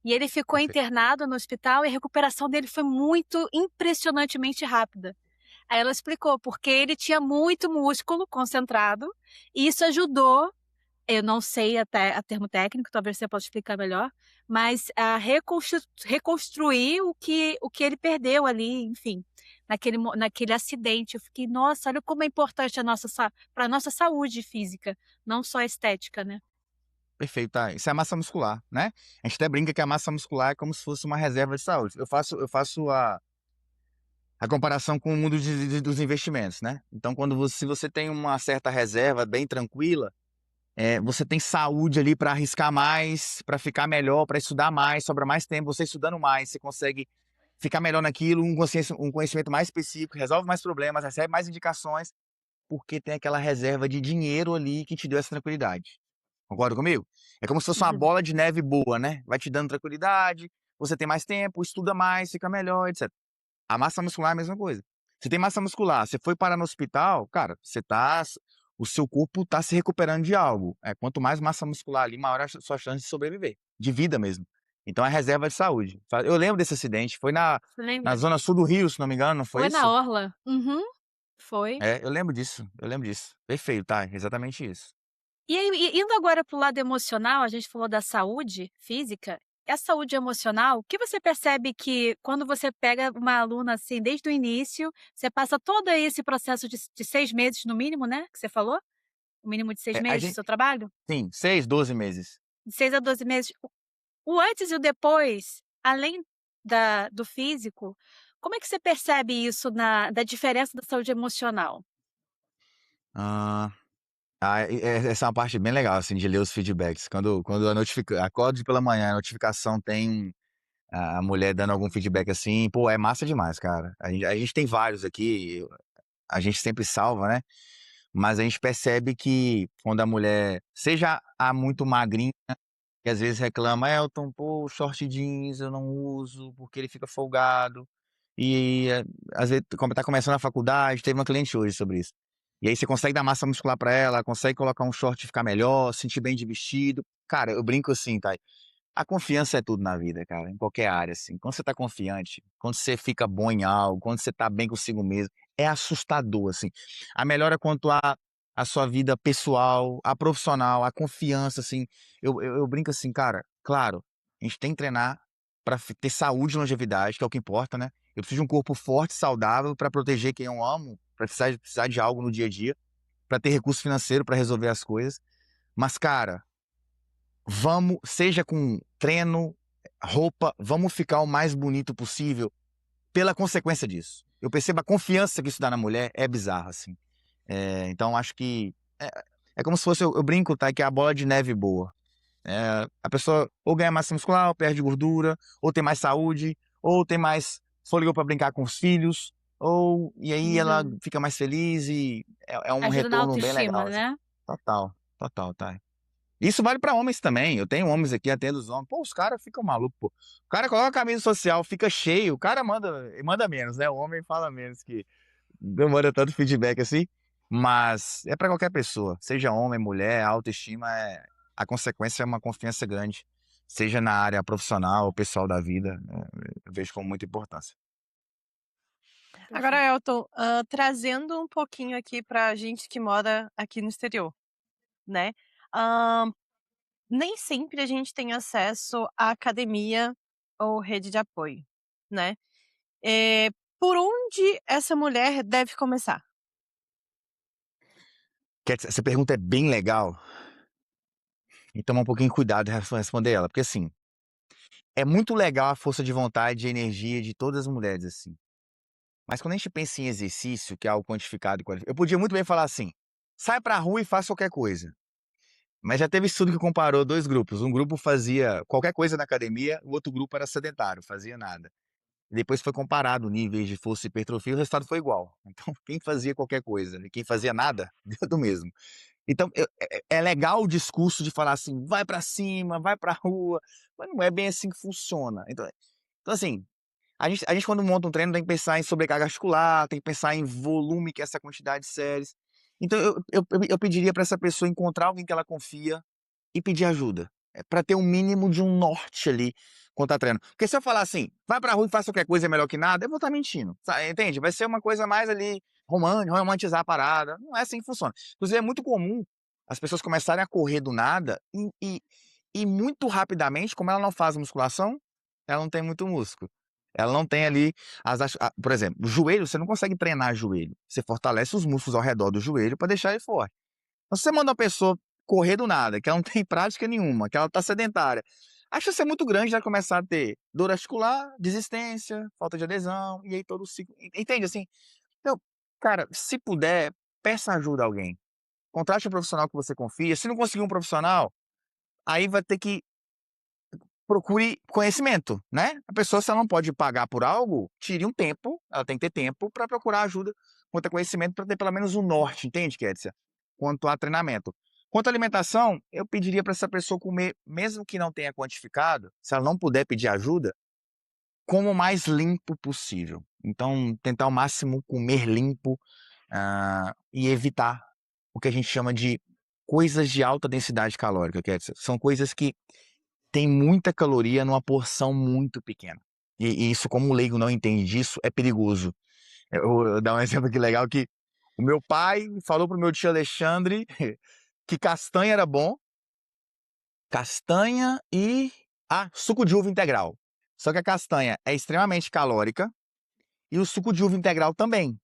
E ele ficou Perfeito. internado no hospital e a recuperação dele foi muito impressionantemente rápida. Aí ela explicou, porque ele tinha muito músculo concentrado, e isso ajudou, eu não sei até a termo técnico, talvez você possa explicar melhor, mas a reconstruir o que ele perdeu ali, enfim, naquele acidente. Eu fiquei, nossa, olha como é importante para a nossa saúde física, não só a estética, né? Perfeito, tá? Isso é a massa muscular, né? A gente até brinca que a massa muscular é como se fosse uma reserva de saúde. Eu faço a comparação com o mundo dos investimentos, né? Então, se você tem uma certa reserva bem tranquila, você tem saúde ali para arriscar mais, para ficar melhor, para estudar mais, sobra mais tempo. Você estudando mais, você consegue ficar melhor naquilo, um conhecimento mais específico, resolve mais problemas, recebe mais indicações, porque tem aquela reserva de dinheiro ali que te deu essa tranquilidade. Concorda comigo? É como se fosse uma bola de neve boa, né? Vai te dando tranquilidade, você tem mais tempo, estuda mais, fica melhor, etc. A massa muscular é a mesma coisa. Você tem massa muscular, você foi parar no hospital, cara, o seu corpo tá se recuperando de algo. Quanto mais massa muscular ali, maior a sua chance de sobreviver, de vida mesmo. Então é reserva de saúde. Eu lembro desse acidente, foi Você na lembra? zona sul do Rio, se não me engano, não foi Foi isso? na orla. Uhum, foi. É, eu lembro disso. Perfeito, tá, exatamente isso. E aí, indo agora para o lado emocional, a gente falou da saúde física, e a saúde emocional, o que você percebe que quando você pega uma aluna, assim, desde o início, você passa todo esse processo de 6 meses no mínimo, né, que você falou? O mínimo de 6 É, a meses do gente seu trabalho? sim, 6, 12 meses. De 6 a 12 meses. O antes e o depois, além do físico, como é que você percebe isso da diferença da saúde emocional? Hã, essa é uma parte bem legal, assim, de ler os feedbacks. Quando acordo pela manhã, a notificação tem a mulher dando algum feedback assim, pô, é massa demais, cara. A gente tem vários aqui, a gente sempre salva, né, mas a gente percebe que quando a mulher seja a muito magrinha, que às vezes reclama: "Elton, pô, short jeans eu não uso, porque ele fica folgado". E, às vezes, como tá começando a faculdade, teve uma cliente hoje sobre isso. E aí você consegue dar massa muscular pra ela, consegue colocar um short e ficar melhor, sentir bem de vestido. Cara, eu brinco assim, tá, a confiança é tudo na vida, cara, em qualquer área, assim. Quando você tá confiante, quando você fica bom em algo, quando você tá bem consigo mesmo, é assustador, assim. A melhora quanto à sua vida pessoal, a profissional, a confiança, assim. Eu brinco assim, cara, claro, a gente tem que treinar pra ter saúde e longevidade, que é o que importa, né. Eu preciso de um corpo forte, saudável, pra proteger quem eu amo, pra precisar de algo no dia a dia, pra ter recurso financeiro pra resolver as coisas. Mas, cara, vamos, seja com treino, roupa, vamos ficar o mais bonito possível pela consequência disso. Eu percebo a confiança que isso dá na mulher é bizarro, assim. Então acho que é como se fosse, eu brinco, tá, que é a bola de neve boa. A pessoa ou ganha massa muscular, ou perde gordura, ou tem mais saúde, ou tem mais fôlego para brincar com os filhos, e aí ela Uhum. fica mais feliz e é um Ajuda na retorno bem autoestima, legal, assim. né? Total, total, tá. Isso vale pra homens também. Eu tenho homens aqui, atendo os homens. Pô, os caras ficam malucos, pô. O cara coloca a camisa social, fica cheio, o cara manda menos, né? O homem fala menos, que não manda tanto feedback assim. Mas é pra qualquer pessoa, seja homem, mulher, a autoestima a consequência é uma confiança grande, seja na área profissional ou pessoal da vida, eu vejo com muita importância. Agora, Perfeito. Elton, trazendo um pouquinho aqui pra gente que mora aqui no exterior, né, hã, nem sempre a gente tem acesso à academia ou rede de apoio, né. Por onde essa mulher deve começar? Essa pergunta é bem legal e tomar um pouquinho de cuidado em responder ela, porque assim, é muito legal a força de vontade e energia de todas as mulheres, assim. Mas quando a gente pensa em exercício, que é algo quantificado e eu podia muito bem falar assim: "Sai pra rua e faça qualquer coisa". Mas já teve estudo que comparou 2 grupos, um grupo fazia qualquer coisa na academia, o outro grupo era sedentário, fazia nada. E depois foi comparado níveis de força e hipertrofia, o resultado foi igual. Então quem fazia qualquer coisa e quem fazia nada, deu do mesmo. Então é legal o discurso de falar assim: "Vai pra cima, vai pra rua", mas não é bem assim que funciona. Então assim, a gente quando monta um treino tem que pensar em sobrecarga articular, tem que pensar em volume, que é essa quantidade de séries. Então eu pediria para essa pessoa encontrar alguém que ela confia e pedir ajuda, pra ter um mínimo de um norte ali quando tá treinando. Porque se eu falar assim: "Vai pra rua e faça qualquer coisa, é melhor que nada", eu vou estar mentindo, entende? Vai ser uma coisa mais ali romantizar a parada, não é assim que funciona. Inclusive é muito comum as pessoas começarem a correr do nada e muito rapidamente, como ela não faz musculação, ela não tem muito músculo. Ela não tem ali por exemplo, o joelho, você não consegue treinar joelho, você fortalece os músculos ao redor do joelho para deixar ele forte. Então se você manda uma pessoa correr do nada, que ela não tem prática nenhuma, que ela tá sedentária, a chance é muito grande de ela começar a ter dor articular, desistência, falta de adesão, e aí todo o ciclo, entende, assim? Então, cara, se puder, peça ajuda a alguém. Contrate um profissional que você confia. Se não conseguir um profissional, aí vai ter que procure conhecimento, né? A pessoa, se ela não pode pagar por algo, tire um tempo, ela tem que ter tempo para procurar ajuda, quanto a conhecimento, para ter pelo menos um norte, entende, Kétia? Quanto a treinamento. Quanto à alimentação, eu pediria para essa pessoa comer, mesmo que não tenha quantificado, se ela não puder pedir ajuda, como o mais limpo possível. Então, tentar ao máximo comer limpo, e evitar o que a gente chama de coisas de alta densidade calórica, Kétia. São coisas que tem muita caloria numa porção muito pequena. E isso, como o leigo não entende disso, é perigoso. Eu dar um exemplo aqui legal que o meu pai falou pro meu tio Alexandre que castanha era bom, castanha e suco de uva integral. Só que a castanha é extremamente calórica e o suco de uva integral também.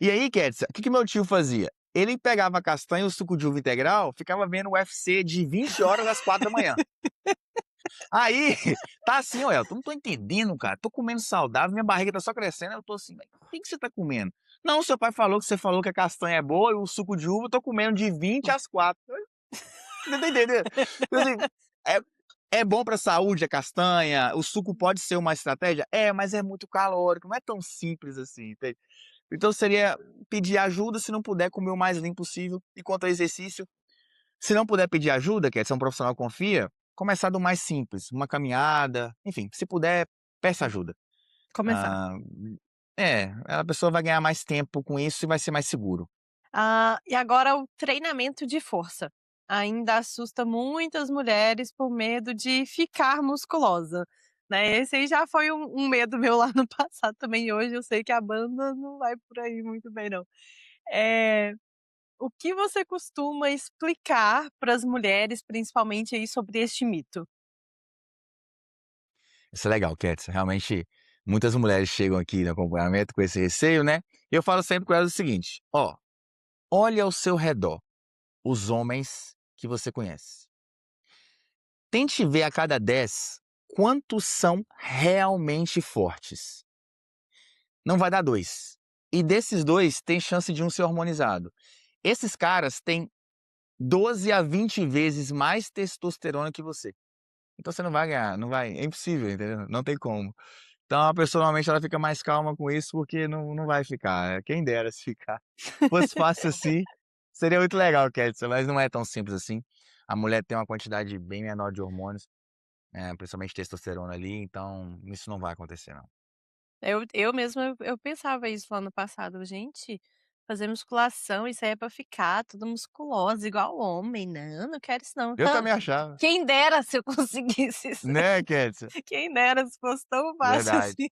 E aí, Kétia, o que que meu tio fazia? Ele pegava a castanha e o suco de uva integral, ficava vendo o UFC de 20 horas às 4 da manhã. Aí, tá assim, ó, Elton, não tô entendendo, cara. Tô comendo saudável, minha barriga tá só crescendo. Eu tô assim, "Mas o que que você tá comendo?" Não, seu pai falou que você falou que a castanha é boa e o suco de uva eu tô comendo de 20 às 4. Você tá entendendo? Então, assim, é, é bom pra saúde a castanha, o suco pode ser uma estratégia? É, mas é muito calórico, não é tão simples assim, entende? Então seria pedir ajuda, se não puder, comer o mais limpo possível. E quanto ao exercício, se não puder pedir ajuda, que é ser um profissional que confia, começar do mais simples, uma caminhada, enfim, se puder, peça ajuda. Começar. Ah, a pessoa vai ganhar mais tempo com isso e vai ser mais seguro. E agora o treinamento de força. Ainda assusta muitas mulheres por medo de ficar musculosa, né. Esse aí já foi um medo meu lá no passado também, e hoje eu sei que a banda não vai por aí muito bem não. Eh, o que você costuma explicar para as mulheres, principalmente aí, sobre este mito? Isso é legal, Ketsia. Realmente, muitas mulheres chegam aqui no acompanhamento com esse receio, né? E eu falo sempre com elas o seguinte: ó, olhe ao seu redor os homens que você conhece. Tente ver a cada 10 quantos são realmente fortes. Não vai dar 2. E desses 2, tem chance de um ser hormonizado. Esses caras têm 12 a 20 vezes mais testosterona que você. Então você não vai ganhar, não vai, é impossível, entendeu? Não tem como. Então a pessoa normalmente ela fica mais calma com isso, porque não vai ficar, quem dera se ficar. Fosse fácil assim, seria muito legal, Kétia, mas não é tão simples assim. A mulher tem uma quantidade bem menor de hormônios, principalmente testosterona ali, então isso não vai acontecer não. Eu mesma, eu pensava isso lá no passado: "Gente, fazer musculação, isso aí é pra ficar toda musculosa igual homem. Não, não quero isso não". Eu também achava, Quem dera se eu conseguisse isso. né, Kétia? Quem dera se fosse tão fácil Verdade. assim.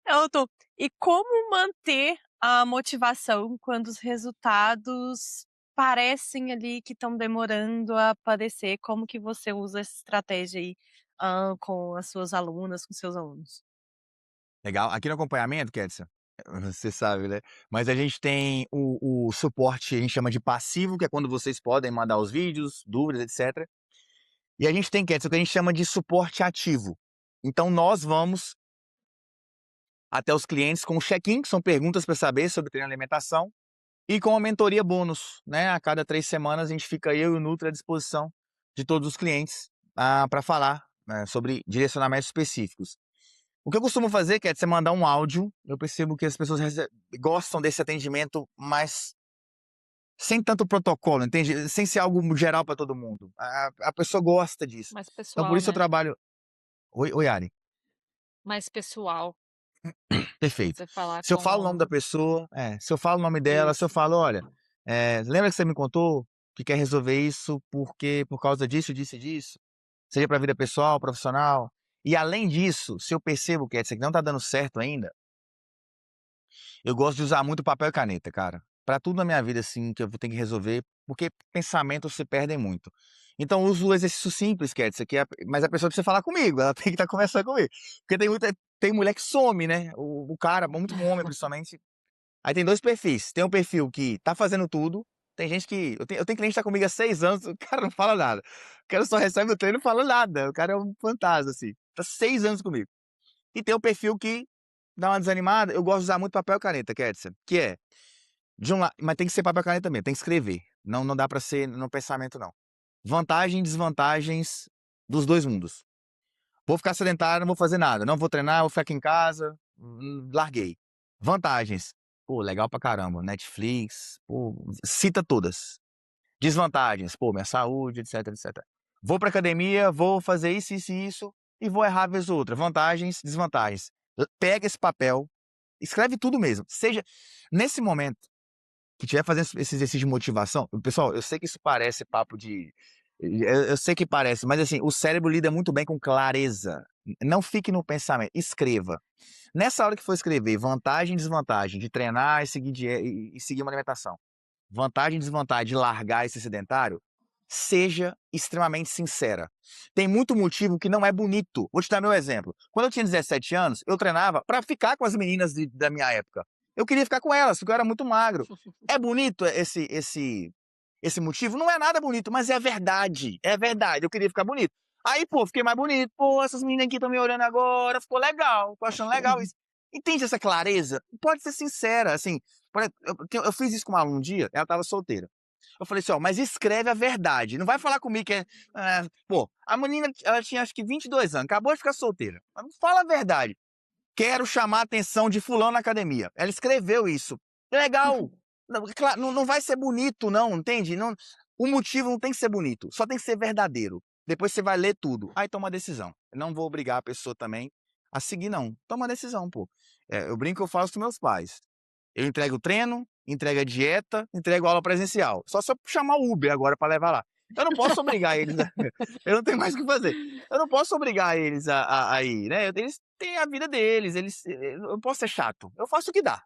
Elton, e como manter a motivação quando os resultados parecem ali que estão demorando a aparecer? Como que você usa essa estratégia aí, com as suas alunas, com seus alunos? Legal. Aqui no acompanhamento, Kétia, você sabe, né, mas a gente tem o suporte, a gente chama de passivo, que é quando vocês podem mandar os vídeos, dúvidas, etcétera. E a gente tem, Kétia, o que a gente chama de suporte ativo. Então nós vamos até os clientes com o check-in, que são perguntas para saber sobre treino e alimentação, e com a mentoria bônus, né? A cada 3 semanas a gente fica eu e o Nutri à disposição de todos os clientes para falar, né, sobre direcionamentos específicos. O que eu costumo fazer, que é você mandar um áudio, eu percebo que as pessoas gostam desse atendimento, mas sem tanto protocolo, entende? Sem ser algo geral para todo mundo. A pessoa gosta disso. Mais Então por pessoal, isso eu né? trabalho. Oi, Ari. Mais pessoal, Perfeito. você falar Se eu falo o nome da com pessoa, se eu falo o nome dela, se eu isso. falo: "Olha, lembra que você me contou que quer resolver isso porque por causa disso, disso e disso?" Seja pra vida pessoal, profissional. E além disso, se eu percebo que isso aqui não tá dando certo ainda, eu gosto de usar muito papel e caneta, cara. Pra tudo na minha vida, assim, que eu vou ter que resolver, porque pensamentos se perdem muito. Então eu uso o exercício simples, que é isso aqui, mas a pessoa precisa falar comigo, ela tem que estar conversando comigo. Porque tem mulher que some, né, o cara, muito homem principalmente. Aí tem 2 perfis, tem um perfil que tá fazendo tudo, tem gente que eu tenho cliente que tá comigo há 6 anos, o cara não fala nada. O cara só recebe o treino e não fala nada, o cara é um fantasma, assim, tá 6 anos comigo. E tem o perfil que dá uma desanimada, eu gosto de usar muito papel e caneta, Kétsia, que é, de um la mas tem que ser papel e caneta também, tem que escrever, não dá pra ser no pensamento não. Vantagem e desvantagens dos 2 mundos. Vou ficar sedentário, não vou fazer nada, não vou treinar, vou ficar aqui em casa, larguei. Vantagens: pô, legal pra caramba, Netflix, pô, cita todas. Desvantagens: pô, minha saúde, etc, etc. Vou pra academia, vou fazer isso, isso e isso, e vou errar vez ou outra. Vantagens, desvantagens. Pega esse papel, escreve tudo mesmo. Seja nesse momento que estiver fazendo esse exercício de motivação, pessoal, eu sei que isso parece papo de Eu sei que parece, mas assim, o cérebro lida muito bem com clareza. Não fique no pensamento, escreva. Nessa hora que for escrever vantagem e desvantagem de treinar e seguir uma alimentação, vantagem e desvantagem de largar esse sedentário, seja extremamente sincera. Tem muito motivo que não é bonito. Vou te dar meu exemplo. Quando eu tinha 17 anos, eu treinava para ficar com as meninas da minha época. Eu queria ficar com elas, porque eu era muito magro. É bonito esse motivo? Não é nada bonito, mas é verdade. É verdade. Eu queria ficar bonito. Aí, pô, fiquei mais bonito. Pô, essas meninas aqui estão me olhando agora. Ficou legal. Tô achando legal isso. Entende essa clareza? Pode ser sincera. Assim, eu fiz isso com uma aluna um dia, ela tava solteira. Eu falei assim, ó, mas escreve a verdade. Não vai falar comigo que pô, a menina, ela tinha acho que 22 anos, acabou de ficar solteira. Mas fala a verdade. Quero chamar a atenção de fulano na academia. Ela escreveu isso. Legal. Não vai ser bonito, não, entende? Não, o motivo não tem que ser bonito, só tem que ser verdadeiro. Depois você vai ler tudo. Aí toma a decisão. Eu não vou obrigar a pessoa também a seguir, não. Toma a decisão, pô. Eu brinco que eu faço com meus pais. Eu entrego o treino, entrego a dieta, entrego a aula presencial. Só se eu chamar o Uber agora para levar lá. Eu não posso obrigar eles eu não tenho mais o que fazer. Eu não posso obrigar eles a ir, né? Eles têm a vida deles, eu posso ser chato. Eu faço o que dá.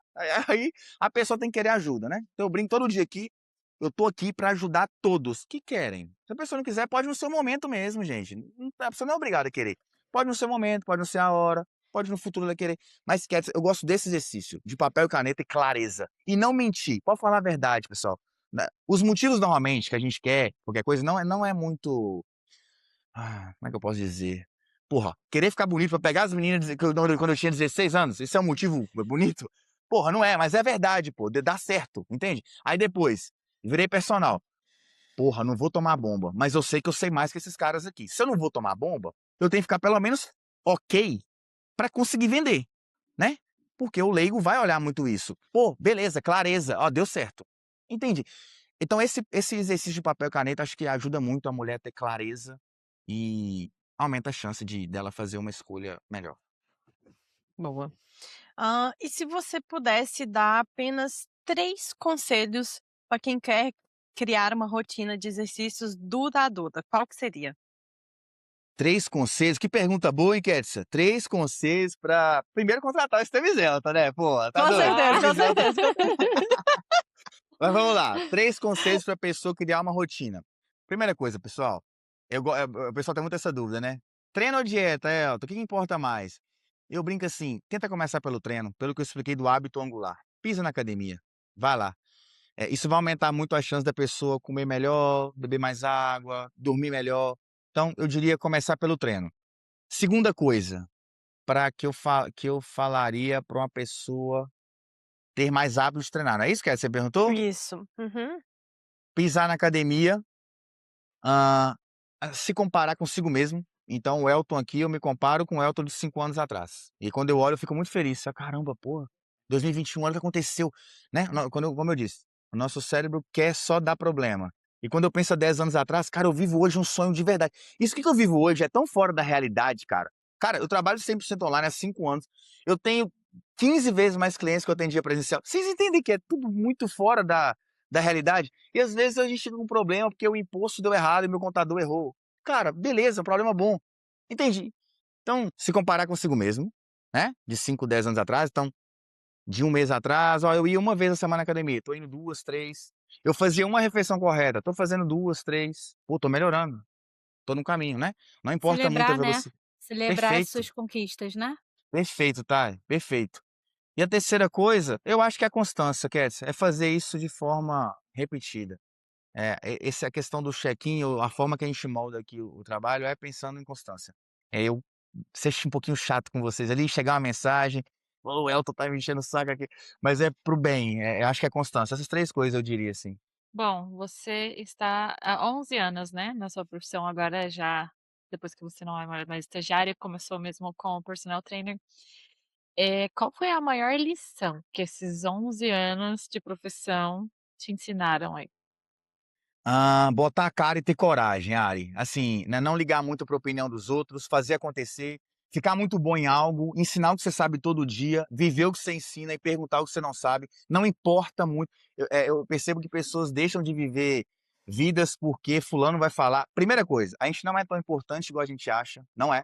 Aí a pessoa tem que querer ajuda, né? Então eu brinco todo dia aqui, eu tô aqui para ajudar todos que querem. Se a pessoa não quiser, pode no seu momento mesmo, gente. A pessoa não é obrigada a querer. Pode no seu momento, pode não ser a hora, pode no futuro ela querer. Mas eu gosto desse exercício, de papel e caneta e clareza. E não mentir. Pode falar a verdade, pessoal. Os motivos, normalmente, que a gente quer, qualquer coisa, não é muito. Como é que eu posso dizer? Porra, querer ficar bonito pra pegar as meninas quando eu tinha 16 anos, isso é um motivo bonito? Porra, não é, mas é verdade, pô, dá certo, entende? Aí depois, virei personal. Porra, não vou tomar bomba, mas eu sei que eu sei mais que esses caras aqui. Se eu não vou tomar bomba, eu tenho que ficar pelo menos ok pra conseguir vender, né? Porque o leigo vai olhar muito isso. Pô, beleza, clareza, ó, deu certo. Entende? Então esse exercício de papel e caneta acho que ajuda muito a mulher a ter clareza e aumenta a chance dela fazer uma escolha melhor. Boa. E se você pudesse dar apenas 3 conselhos para quem quer criar uma rotina de exercícios duradoura, qual que seria? 3 conselhos, que pergunta boa, hein, Ketsia? 3 conselhos pra primeiro contratar o Estevizelta, né, pô, tá Com doido? certeza, com Estevizelta certeza. Mas vamos lá, 3 conselhos pra pessoa criar uma rotina. Primeira coisa, pessoal, o pessoal tem muito essa dúvida, né? Treino ou dieta, Elton, o que importa mais? Eu brinco assim, tenta começar pelo treino, pelo que eu expliquei do hábito angular. Pisa na academia, vai lá. Isso vai aumentar muito a chance da pessoa comer melhor, beber mais água, dormir melhor. Então, eu diria começar pelo treino. Segunda coisa, para que eu falaria para uma pessoa ter mais hábitos de treinar, não é isso que você perguntou? Isso. Uhum. Pisar na academia, ah, se comparar consigo mesmo. Então, o Elton aqui, eu me comparo com o Elton de 5 anos atrás. E quando eu olho, eu fico muito feliz. Caramba, pô, 2021, olha o que aconteceu, né? Como eu disse, o nosso cérebro quer só dar problema. E quando eu penso há 10 anos atrás, cara, eu vivo hoje um sonho de verdade. Isso que eu vivo hoje é tão fora da realidade, cara. Cara, eu trabalho 100% online há 5 anos. Eu tenho 15 vezes mais clientes que eu atendia presencial. Vocês entendem que é tudo muito fora da realidade? E às vezes a gente fica com um problema porque o imposto deu errado e meu contador errou. Cara, beleza, um problema bom. Entendi. Então, se comparar consigo mesmo, né? De 5, 10 anos atrás, então, de um mês atrás, ó, eu ia uma vez a semana na academia, tô indo 2, 3. Eu fazia uma refeição correta, tô fazendo 2, 3. Pô, tô melhorando. Tô no caminho, né? Não importa muito a Celebrar, né, velocidade. celebrar as Perfeito, suas conquistas, né. perfeito, tá? Perfeito. E a terceira coisa, eu acho que é a constância, Kétia, é fazer isso de forma repetida. Essa é a questão do check-in, ou a forma que a gente molda aqui o trabalho é pensando em constância. Eu ser um pouquinho chato com vocês ali, chegar uma mensagem, "Ô, o Elton tá me enchendo o saco aqui", mas é pro bem, eu acho que é constância. Essas 3 coisas eu diria assim. Bom, você está há 11 anos, né, na sua profissão agora já depois que você não é mais estagiária, começou mesmo como personal trainer. Qual foi a maior lição que esses 11 anos de profissão te ensinaram aí? Botar a cara e ter coragem, Ari. Assim, né, não ligar muito para a opinião dos outros, fazer acontecer, ficar muito bom em algo, ensinar o que você sabe todo dia, viver o que você ensina e perguntar o que você não sabe. Não importa muito. Eu percebo que pessoas deixam de viver vidas porque fulano vai falar. Primeira coisa, a gente não é tão importante igual a gente acha, não é.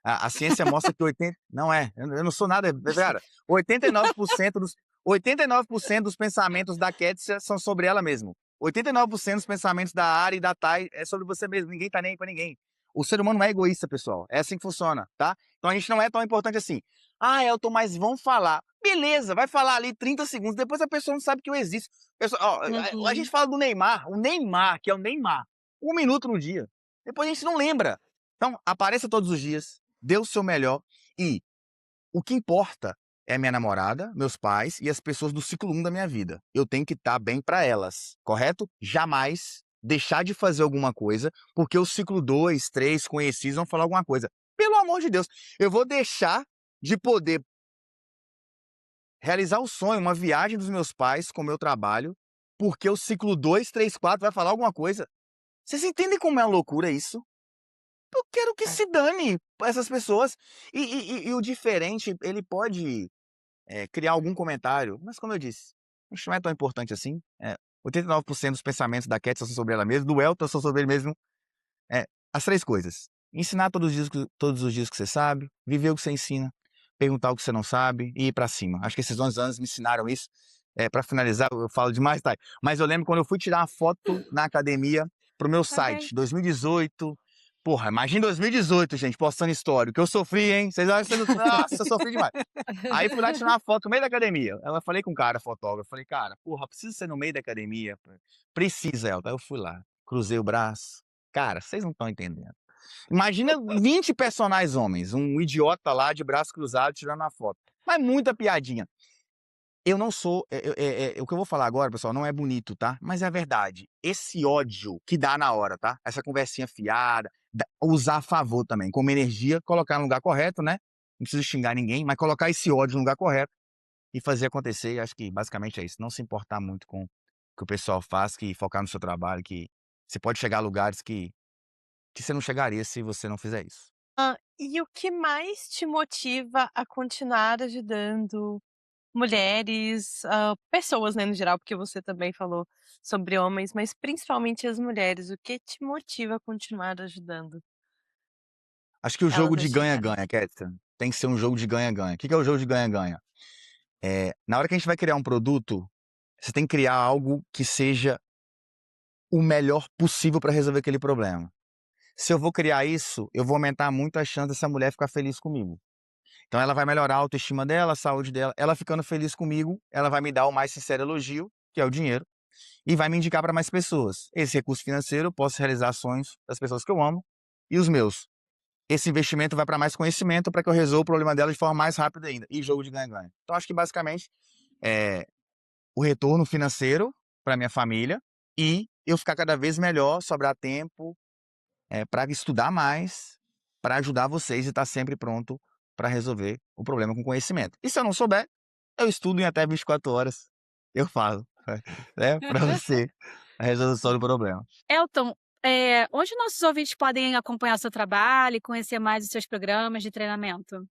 A ciência mostra que 80 não é, eu não sou nada, cara, 89% dos 89% dos pensamentos da Kétia são sobre ela mesmo. 89% dos pensamentos da Ari e da Thay é sobre você mesmo, ninguém tá nem aí pra ninguém. O ser humano não é egoísta, pessoal, é assim que funciona, tá? Então a gente não é tão importante assim. Ah, Elton, mas vão falar. Beleza, vai falar ali 30 segundos, depois a pessoa não sabe que eu existo. Pessoal, ó, a gente Uhum. fala do Neymar, o Neymar, que é o Neymar, 1 minuto no dia. Depois a gente não lembra. Então, apareça todos os dias, dê o seu melhor e o que importa é minha namorada, meus pais e as pessoas do ciclo 1 da minha vida. Eu tenho que estar bem para elas, correto? Jamais deixar de fazer alguma coisa porque o ciclo 2, 3 conhecidos vão falar alguma coisa. Pelo amor de Deus, eu vou deixar de poder realizar o sonho, uma viagem dos meus pais com o meu trabalho, porque o ciclo 2, 3, 4 vai falar alguma coisa. Vocês entendem como é uma loucura isso? Eu quero que se dane essas pessoas. E o diferente, ele pode criar algum comentário, mas como eu disse, isso não é tão importante assim. 89% dos pensamentos da Cat são sobre ela mesma, do Elton são sobre ele mesmo. As 3 coisas: ensinar todos os dias que você sabe, viver o que você ensina, perguntar o que você não sabe e ir pra cima. Acho que esses 11 anos me ensinaram isso. Pra finalizar, eu falo demais, tá? Mas eu lembro quando eu fui tirar uma foto na academia pro meu Tá bem. site, 2018. Porra, imagina 2018, gente, postando história. O que eu sofri, hein? Vocês acham que nossa, eu sofri demais. Aí fui lá tirar uma foto no meio da academia. Ela falei com o cara, fotógrafo, falei, cara, porra, precisa ser no meio da academia? Precisa, Elton. Aí eu fui lá, cruzei o braço. Cara, vocês não estão entendendo. Imagina 20 personagens homens, um idiota lá de braço cruzado tirando uma foto. Mas muita piadinha. Eu não sou. O que eu vou falar agora, pessoal, não é bonito, tá? Mas é a verdade. Esse ódio que dá na hora, tá? Essa conversinha fiada, usar a favor também, como energia, colocar no lugar correto, né? Não precisa xingar ninguém, mas colocar esse ódio no lugar correto e fazer acontecer. Acho que basicamente é isso. Não se importar muito com o que o pessoal faz, que focar no seu trabalho, que você pode chegar a lugares que você não chegaria se você não fizer isso. E o que mais te motiva a continuar ajudando mulheres, pessoas, né, no geral, porque você também falou sobre homens, mas principalmente as mulheres, o que te motiva a continuar ajudando Acho que o jogo elas a de chegarem? ganha-ganha, Kézia, tem que ser um jogo de ganha-ganha. O que é o jogo de ganha-ganha? Na hora que a gente vai criar um produto, você tem que criar algo que seja o melhor possível para resolver aquele problema. Se eu vou criar isso, eu vou aumentar muito a chance dessa mulher ficar feliz comigo. Então ela vai melhorar a autoestima dela, a saúde dela. Ela ficando feliz comigo, ela vai me dar o mais sincero elogio, que é o dinheiro, e vai me indicar para mais pessoas. Esse recurso financeiro eu posso realizar sonhos das pessoas que eu amo e os meus. Esse investimento vai para mais conhecimento para que eu resolva o problema dela de forma mais rápida ainda. E jogo de ganha-ganha. Então acho que basicamente é o retorno financeiro para minha família e eu ficar cada vez melhor, sobrar tempo para estudar mais, para ajudar vocês e estar sempre pronto para resolver o problema com conhecimento. E se eu não souber, eu estudo em até 24 horas. Eu falo, né, para você a resolução do problema. Elton, onde nossos ouvintes podem acompanhar seu trabalho e conhecer mais os seus programas de treinamento?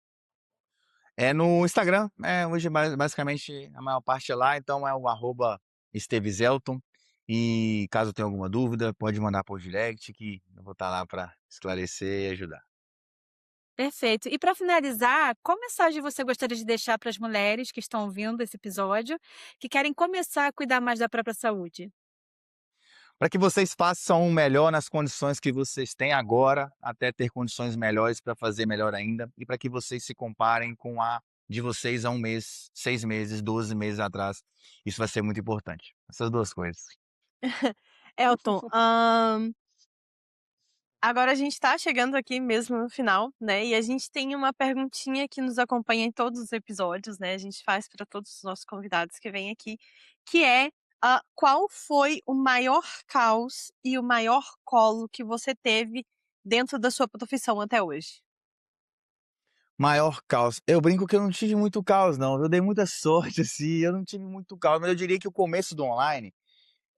É no Instagram, hoje basicamente a maior parte é lá, então é o @esteveselton. E caso tenha alguma dúvida, pode mandar por direct que eu vou estar lá para esclarecer e ajudar. Perfeito. E para finalizar, qual mensagem você gostaria de deixar para as mulheres que estão ouvindo esse episódio, que querem começar a cuidar mais da própria saúde? Para que vocês façam o melhor nas condições que vocês têm agora, até ter condições melhores para fazer melhor ainda, e para que vocês se comparem com a de vocês há 1 mês, 6 meses, 12 meses atrás. Isso vai ser muito importante. Essas 2 coisas. Elton, agora a gente está chegando aqui mesmo no final, né, e a gente tem uma perguntinha que nos acompanha em todos os episódios, né, a gente faz para todos os nossos convidados que vêm aqui, que é, qual foi o maior caos e o maior colo que você teve dentro da sua profissão até hoje? Maior caos. Eu brinco que eu não tive muito caos não, eu dei muita sorte, assim, eu não tive muito caos, mas eu diria que o começo do online,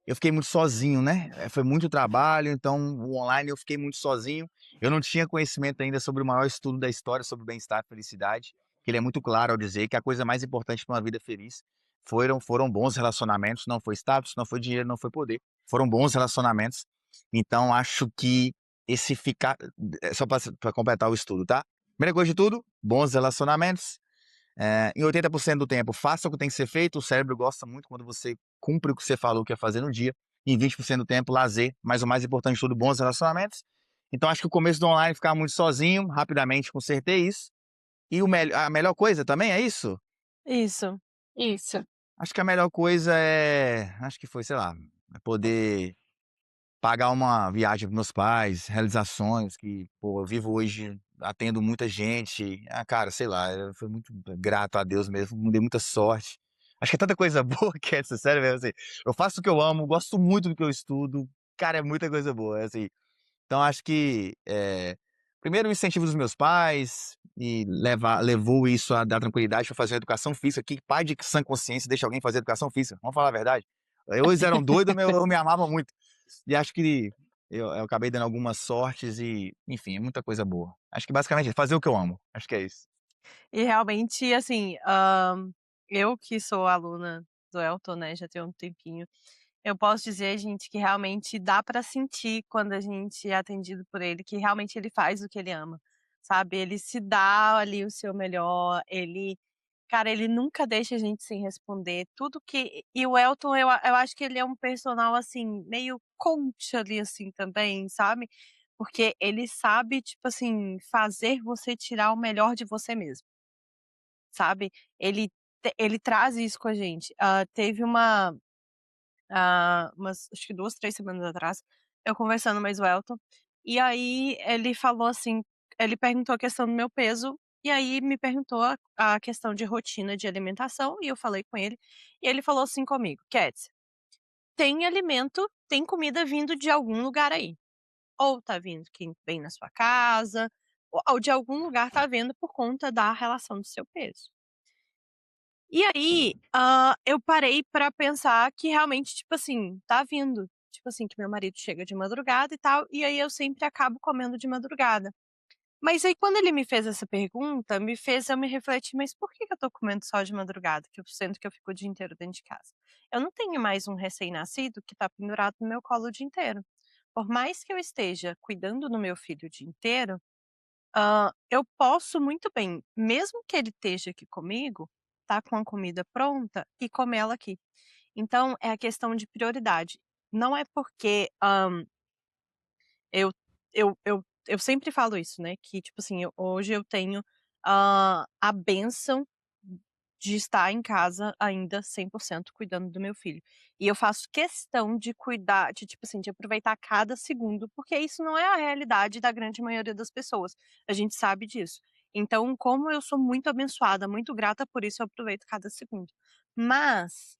eu fiquei muito sozinho, né, foi muito trabalho, então o online eu fiquei muito sozinho. Eu não tinha conhecimento ainda sobre o maior estudo da história sobre bem-estar e felicidade, que ele é muito claro ao dizer que a coisa mais importante para uma vida feliz foram bons relacionamentos, não foi status, não foi dinheiro, não foi poder. foram bons relacionamentos. Então, acho que esse ficar. Só para completar o estudo, tá? Primeira coisa de tudo, bons relacionamentos. Em 80% do tempo, faça o que tem que ser feito. O cérebro gosta muito quando você cumpre o que você falou que ia fazer no dia. Em 20% do tempo, lazer. Mas o mais importante de tudo, bons relacionamentos. Então, acho que o começo do online, ficar muito sozinho, rapidamente consertei isso. E a melhor coisa também é isso? Isso. Isso. Acho que a melhor coisa acho que foi, sei lá, poder pagar uma viagem para meus pais, realizações que, pô, eu vivo hoje, atendo muita gente. Cara, sei lá, eu fui muito grato a Deus mesmo, me dei muita sorte. Acho que é tanta coisa boa que é, sério mesmo, assim, eu faço o que eu amo, gosto muito do que eu estudo, cara, é muita coisa boa, assim. Então acho que, primeiro o incentivo dos meus pais e levou isso a dar tranquilidade para fazer educação física. Que pai de sã consciência deixa alguém fazer educação física? Vamos falar a verdade. Eles eram doidos, eu me amava muito. E acho que eu acabei dando algumas sortes e, enfim, é muita coisa boa. Acho que basicamente é fazer o que eu amo. Acho que é isso. E realmente, assim, eu que sou aluna do Elton, né, já tem um tempinho, eu posso dizer, gente, que realmente dá pra sentir quando a gente é atendido por ele, que realmente ele faz o que ele ama, sabe. Ele se dá ali o seu melhor, cara, ele nunca deixa a gente sem responder, tudo que e o Elton eu acho que ele é um personal, assim, meio coach ali, assim, também, sabe. Porque ele sabe, tipo assim, fazer você tirar o melhor de você mesmo. Sabe, ele traz isso com a gente. Teve umas acho que 2, 3 semanas atrás, eu conversando mais o Elton, e aí ele falou assim, ele perguntou a questão do meu peso, e aí me perguntou a questão de rotina de alimentação, e eu falei com ele, e ele falou assim comigo: "Kets, tem alimento, tem comida vindo de algum lugar aí, ou tá vindo quem vem na sua casa, ou de algum lugar tá vindo por conta da relação do seu peso". E aí, eu parei pra pensar que realmente, tipo assim, tá vindo. Tipo assim, que meu marido chega de madrugada e tal, e aí eu sempre acabo comendo de madrugada. Mas aí quando ele me fez essa pergunta, me fez eu me refletir: "Mas por que que eu tô comendo só de madrugada, que eu sendo que eu fico o dia inteiro dentro de casa? Eu não tenho mais um recém-nascido que tá pendurado no meu colo o dia inteiro. Por mais que eu esteja cuidando do meu filho o dia inteiro, eu posso muito bem, mesmo que ele esteja aqui comigo, tá com a comida pronta e comer ela aqui. Então é a questão de prioridade. Não é porque, eu eu sempre falo isso, né, que tipo assim, hoje eu tenho, a bênção de estar em casa ainda 100% cuidando do meu filho. E eu faço questão de cuidar de, tipo assim, de aproveitar cada segundo, porque isso não é a realidade da grande maioria das pessoas, a gente sabe disso. Então, como eu sou muito abençoada, muito grata por isso, eu aproveito cada segundo. Mas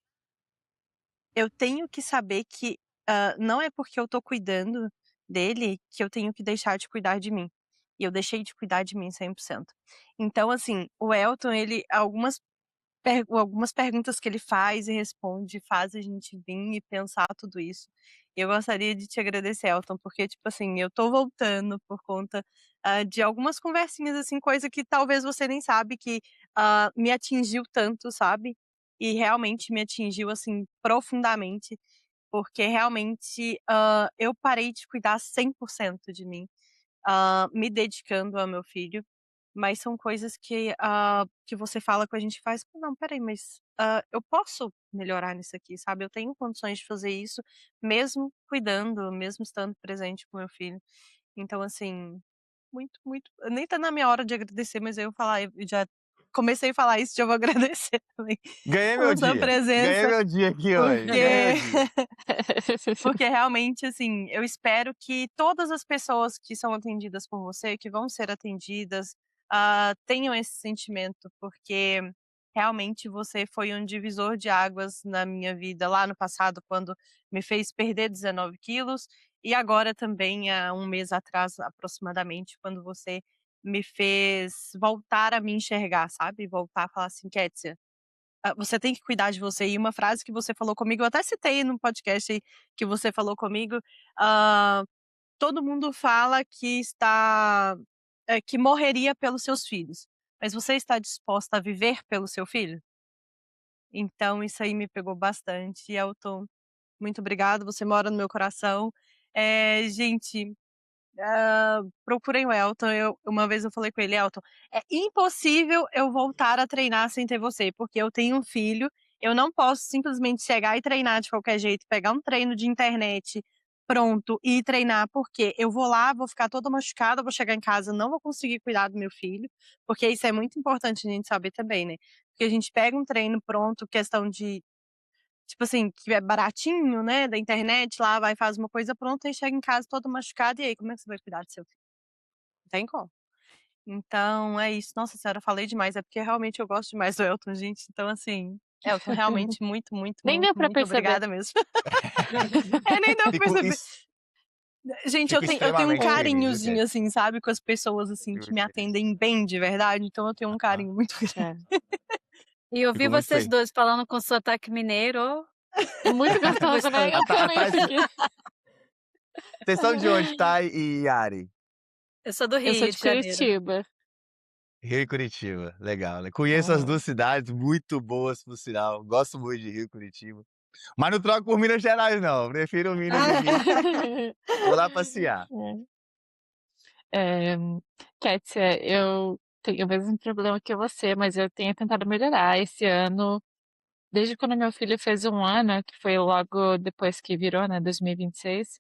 eu tenho que saber que, não é porque eu tô cuidando dele que eu tenho que deixar de cuidar de mim. E eu deixei de cuidar de mim 100%. Então, assim, o Elton, ele algumas perguntas que ele faz e responde, faz a gente vir e pensar tudo isso. Eu gostaria de te agradecer, Elton, porque, tipo assim, eu tô voltando por conta, de algumas conversinhas, assim, coisa que talvez você nem sabe que, me atingiu tanto, sabe. E realmente me atingiu, assim, profundamente, porque realmente, eu parei de cuidar 100% de mim, me dedicando ao meu filho. Mas são coisas que você fala com a gente e faz: "Não, espera aí, mas, eu posso melhorar nisso aqui, sabe, eu tenho condições de fazer isso, mesmo cuidando, mesmo estando presente com meu filho". Então, assim, muito, muito nem tá na minha hora de agradecer, mas eu já comecei a falar isso, já vou agradecer também Ganhei meu pela sua dia. Ganhei presença, meu dia aqui hoje. Ganhei meu porque dia. porque realmente, assim, eu espero que todas as pessoas que são atendidas por você, que vão ser atendidas, tenham esse sentimento, porque realmente você foi um divisor de águas na minha vida lá no passado, quando me fez perder 19 quilos, e agora também há um mês atrás, aproximadamente, quando você me fez voltar a me enxergar, sabe? Voltar a falar assim, Kétia, você tem que cuidar de você. E uma frase que você falou comigo, eu até citei no podcast aí que você falou comigo, hã, todo mundo fala que morreria pelos seus filhos, mas você está disposta a viver pelo seu filho? Então isso aí me pegou bastante, Elton. muito obrigada, você mora no meu coração. Gente, procurem o Elton. Uma vez eu falei com ele: "Elton, é impossível eu voltar a treinar sem ter você, porque eu tenho um filho, eu não posso simplesmente chegar e treinar de qualquer jeito, pegar um treino de internet pronto e ir treinar, porque eu vou lá, vou ficar toda machucada, vou chegar em casa, não vou conseguir cuidar do meu filho", porque isso é muito importante a gente saber também, né, porque a gente pega um treino pronto, questão de, tipo assim, que é baratinho, né, da internet, lá vai, faz uma coisa pronta e chega em casa todo machucado, e aí como é que você vai cuidar do seu filho? Não tem como. Então é isso. Nossa senhora, falei demais, é porque realmente eu gosto demais do Elton, gente, então assim, Elton, realmente muito, muito, Nem muito, deu pra muito perceber. obrigada mesmo. Nem deu pra Fico, perceber. ex- Gente, eu fico tenho um extremamente feliz, viu, carinhozinho, Cat? assim, sabe, com as pessoas, assim, Fico que muito me feliz. atendem bem de verdade, então eu tenho um Aham. carinho muito grande. É. E ouvir Fico muito vocês feliz. 2 falando com sotaque mineiro, ô, É muito gostoso, né? Gostoso. Eu A também, Thais, porque vocês são de onde, Thay e Yari? eu sou do eu sou Rio de de Janeiro. Curitiba. Rio e Curitiba, legal, né? Conheço as É. duas cidades, muito boas, por sinal. Gosto muito de Rio e Curitiba. Mas não troco por Minas Gerais, não. Prefiro Minas aqui. Vou lá passear. É, Kátia, eu tenho o mesmo problema que você, mas eu tenho tentado melhorar. Esse ano, desde quando meu filho fez 1 ano, que foi logo depois que virou, né, 2026,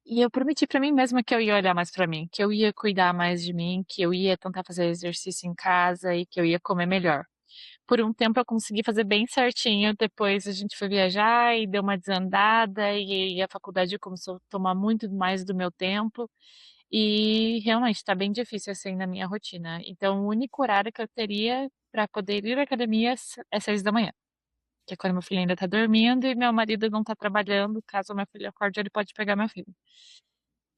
e eu prometi pra mim mesma que eu ia olhar mais pra mim, que eu ia cuidar mais de mim, que eu ia tentar fazer exercício em casa e que eu ia comer melhor. Por um tempo eu consegui fazer bem certinho, depois a gente foi viajar e deu uma desandada e a faculdade começou a tomar muito mais do meu tempo e realmente tá bem difícil assim na minha rotina. Então o único horário que eu teria para poder ir à academia é 6 da manhã, que é quando meu filho ainda tá dormindo e meu marido não tá trabalhando. Caso meu filho acorde, ele pode pegar meu filho.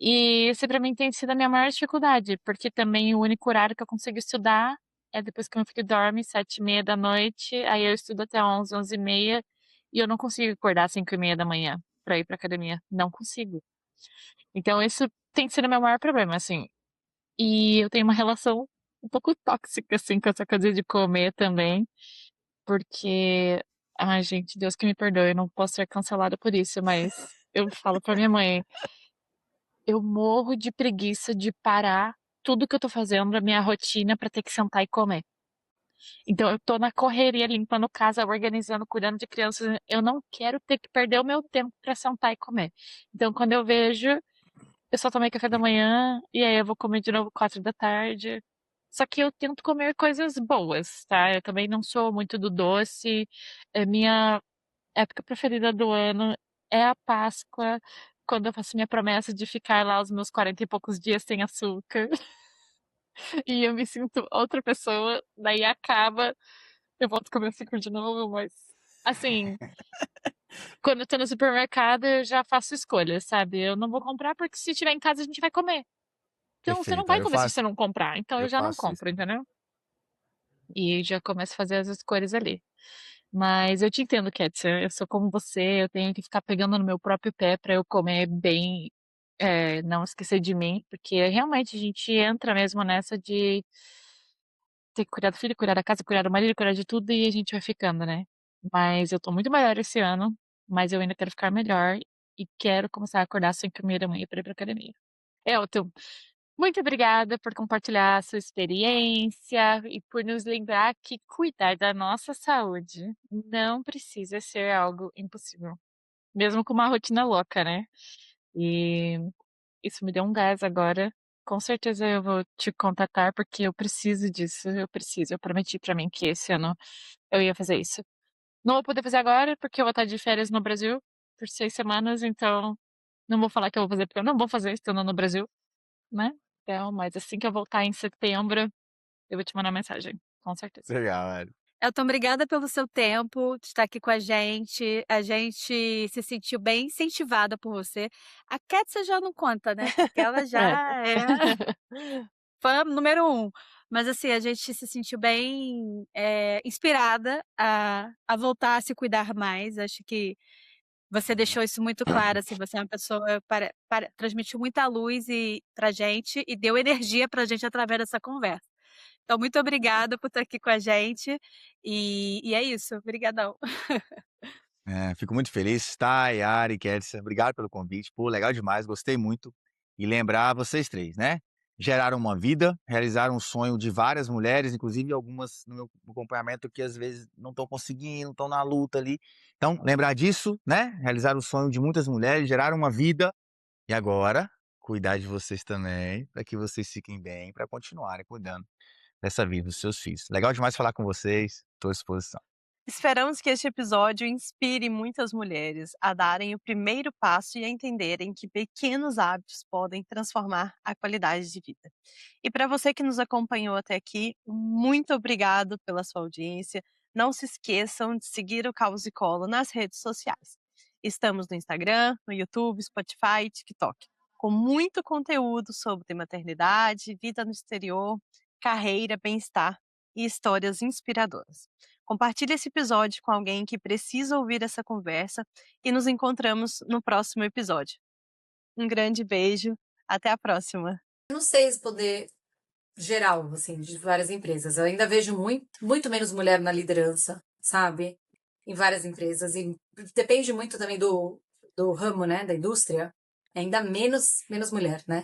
E esse pra mim tem sido a minha maior dificuldade, porque também o único horário que eu consigo estudar é depois que meu filho dorme, 7h30 da noite, aí eu estudo até 11, 11h30, e eu não consigo acordar às 5h30 da manhã pra ir pra academia. Não consigo. Então isso tem sido o meu maior problema, assim. E eu tenho uma relação um pouco tóxica, assim, com essa coisa de comer também, porque, ai, gente, Deus que me perdoe, eu não posso ser cancelada por isso, mas eu falo pra minha mãe, eu morro de preguiça de parar tudo que eu tô fazendo, a minha rotina, pra ter que sentar e comer. Então eu tô na correria, limpando casa, organizando, cuidando de crianças. Eu não quero ter que perder o meu tempo pra sentar e comer. Então quando eu vejo, eu só tomei café da manhã e aí eu vou comer de novo 4 da tarde. Só que eu tento comer coisas boas, tá? Eu também não sou muito do doce. Minha época preferida do ano é a Páscoa, quando eu faço minha promessa de ficar lá os meus 40 e poucos dias sem açúcar. E eu me sinto outra pessoa, daí acaba, eu volto a comer açúcar de novo, mas assim, quando eu tô no supermercado, eu já faço escolhas, sabe? Eu não vou comprar porque se tiver em casa a gente vai comer. Então você não Perfeito. vai comer se você não comprar. Então eu Eu já não faço isso compro, também. entendeu? E já começo a fazer as escolhas ali. Mas eu te entendo, Kétia. Eu sou como você, eu tenho que ficar pegando no meu próprio pé pra eu comer bem, não esquecer de mim, porque realmente a gente entra mesmo nessa de ter que cuidar do filho, cuidar da casa, cuidar do marido, cuidar de tudo e a gente vai ficando, né? Mas eu tô muito melhor esse ano, mas eu ainda quero ficar melhor e quero começar a acordar às 5h30 da manhã pra ir pra academia. Elton, muito obrigada por compartilhar a sua experiência e por nos lembrar que cuidar da nossa saúde não precisa ser algo impossível, mesmo com uma rotina louca, né? E isso me deu um gás agora. Com certeza eu vou te contatar porque eu preciso disso, eu preciso. Eu prometi pra mim que esse ano eu ia fazer isso. Não vou poder fazer agora porque eu vou estar de férias no Brasil por 6 semanas, então não vou falar que eu vou fazer porque eu não vou fazer estando no Brasil, né? Então, mas assim que eu voltar em setembro, eu vou te mandar mensagem, com certeza. Legal, velho. Elton, obrigada pelo seu tempo de estar aqui com a gente. A gente se sentiu bem incentivada por você. A Kétia já não conta, né? Porque ela É. já é fã número 1. Mas assim, a gente se sentiu bem inspirada a voltar a se cuidar mais. Acho que você deixou isso muito claro, assim, você é uma pessoa transmitiu muita luz pra gente e deu energia pra gente através dessa conversa. Então muito obrigada por estar aqui com a gente, e é isso, obrigadão. Fico muito feliz, tá, Yara e Kézia, obrigado pelo convite, pô, legal demais, gostei muito. E lembrar vocês 3, né, geraram uma vida, realizaram um sonho de várias mulheres, inclusive algumas no meu acompanhamento que às vezes não estão conseguindo, estão na luta ali. Então, lembrar disso, né, realizaram o sonho de muitas mulheres, geraram uma vida, e agora cuidar de vocês também, para que vocês fiquem bem, para continuarem cuidando dessa vida dos seus filhos. Legal demais falar com vocês, estou à disposição. Esperamos que este episódio inspire muitas mulheres a darem o primeiro passo e a entenderem que pequenos hábitos podem transformar a qualidade de vida. E para você que nos acompanhou até aqui, muito obrigado pela sua audiência. Não se esqueçam de seguir o Caos e Colo nas redes sociais. Estamos no Instagram, no YouTube, Spotify e TikTok, com muito conteúdo sobre maternidade, vida no exterior, carreira, bem-estar e histórias inspiradoras. Compartilhe esse episódio com alguém que precisa ouvir essa conversa e nos encontramos no próximo episódio. Um grande beijo, até a próxima. Não sei esse poder geral, assim, de várias empresas. Eu ainda vejo muito menos mulher na liderança, sabe? Em várias empresas. E depende muito também do ramo, né? Da indústria. Ainda menos mulher, né?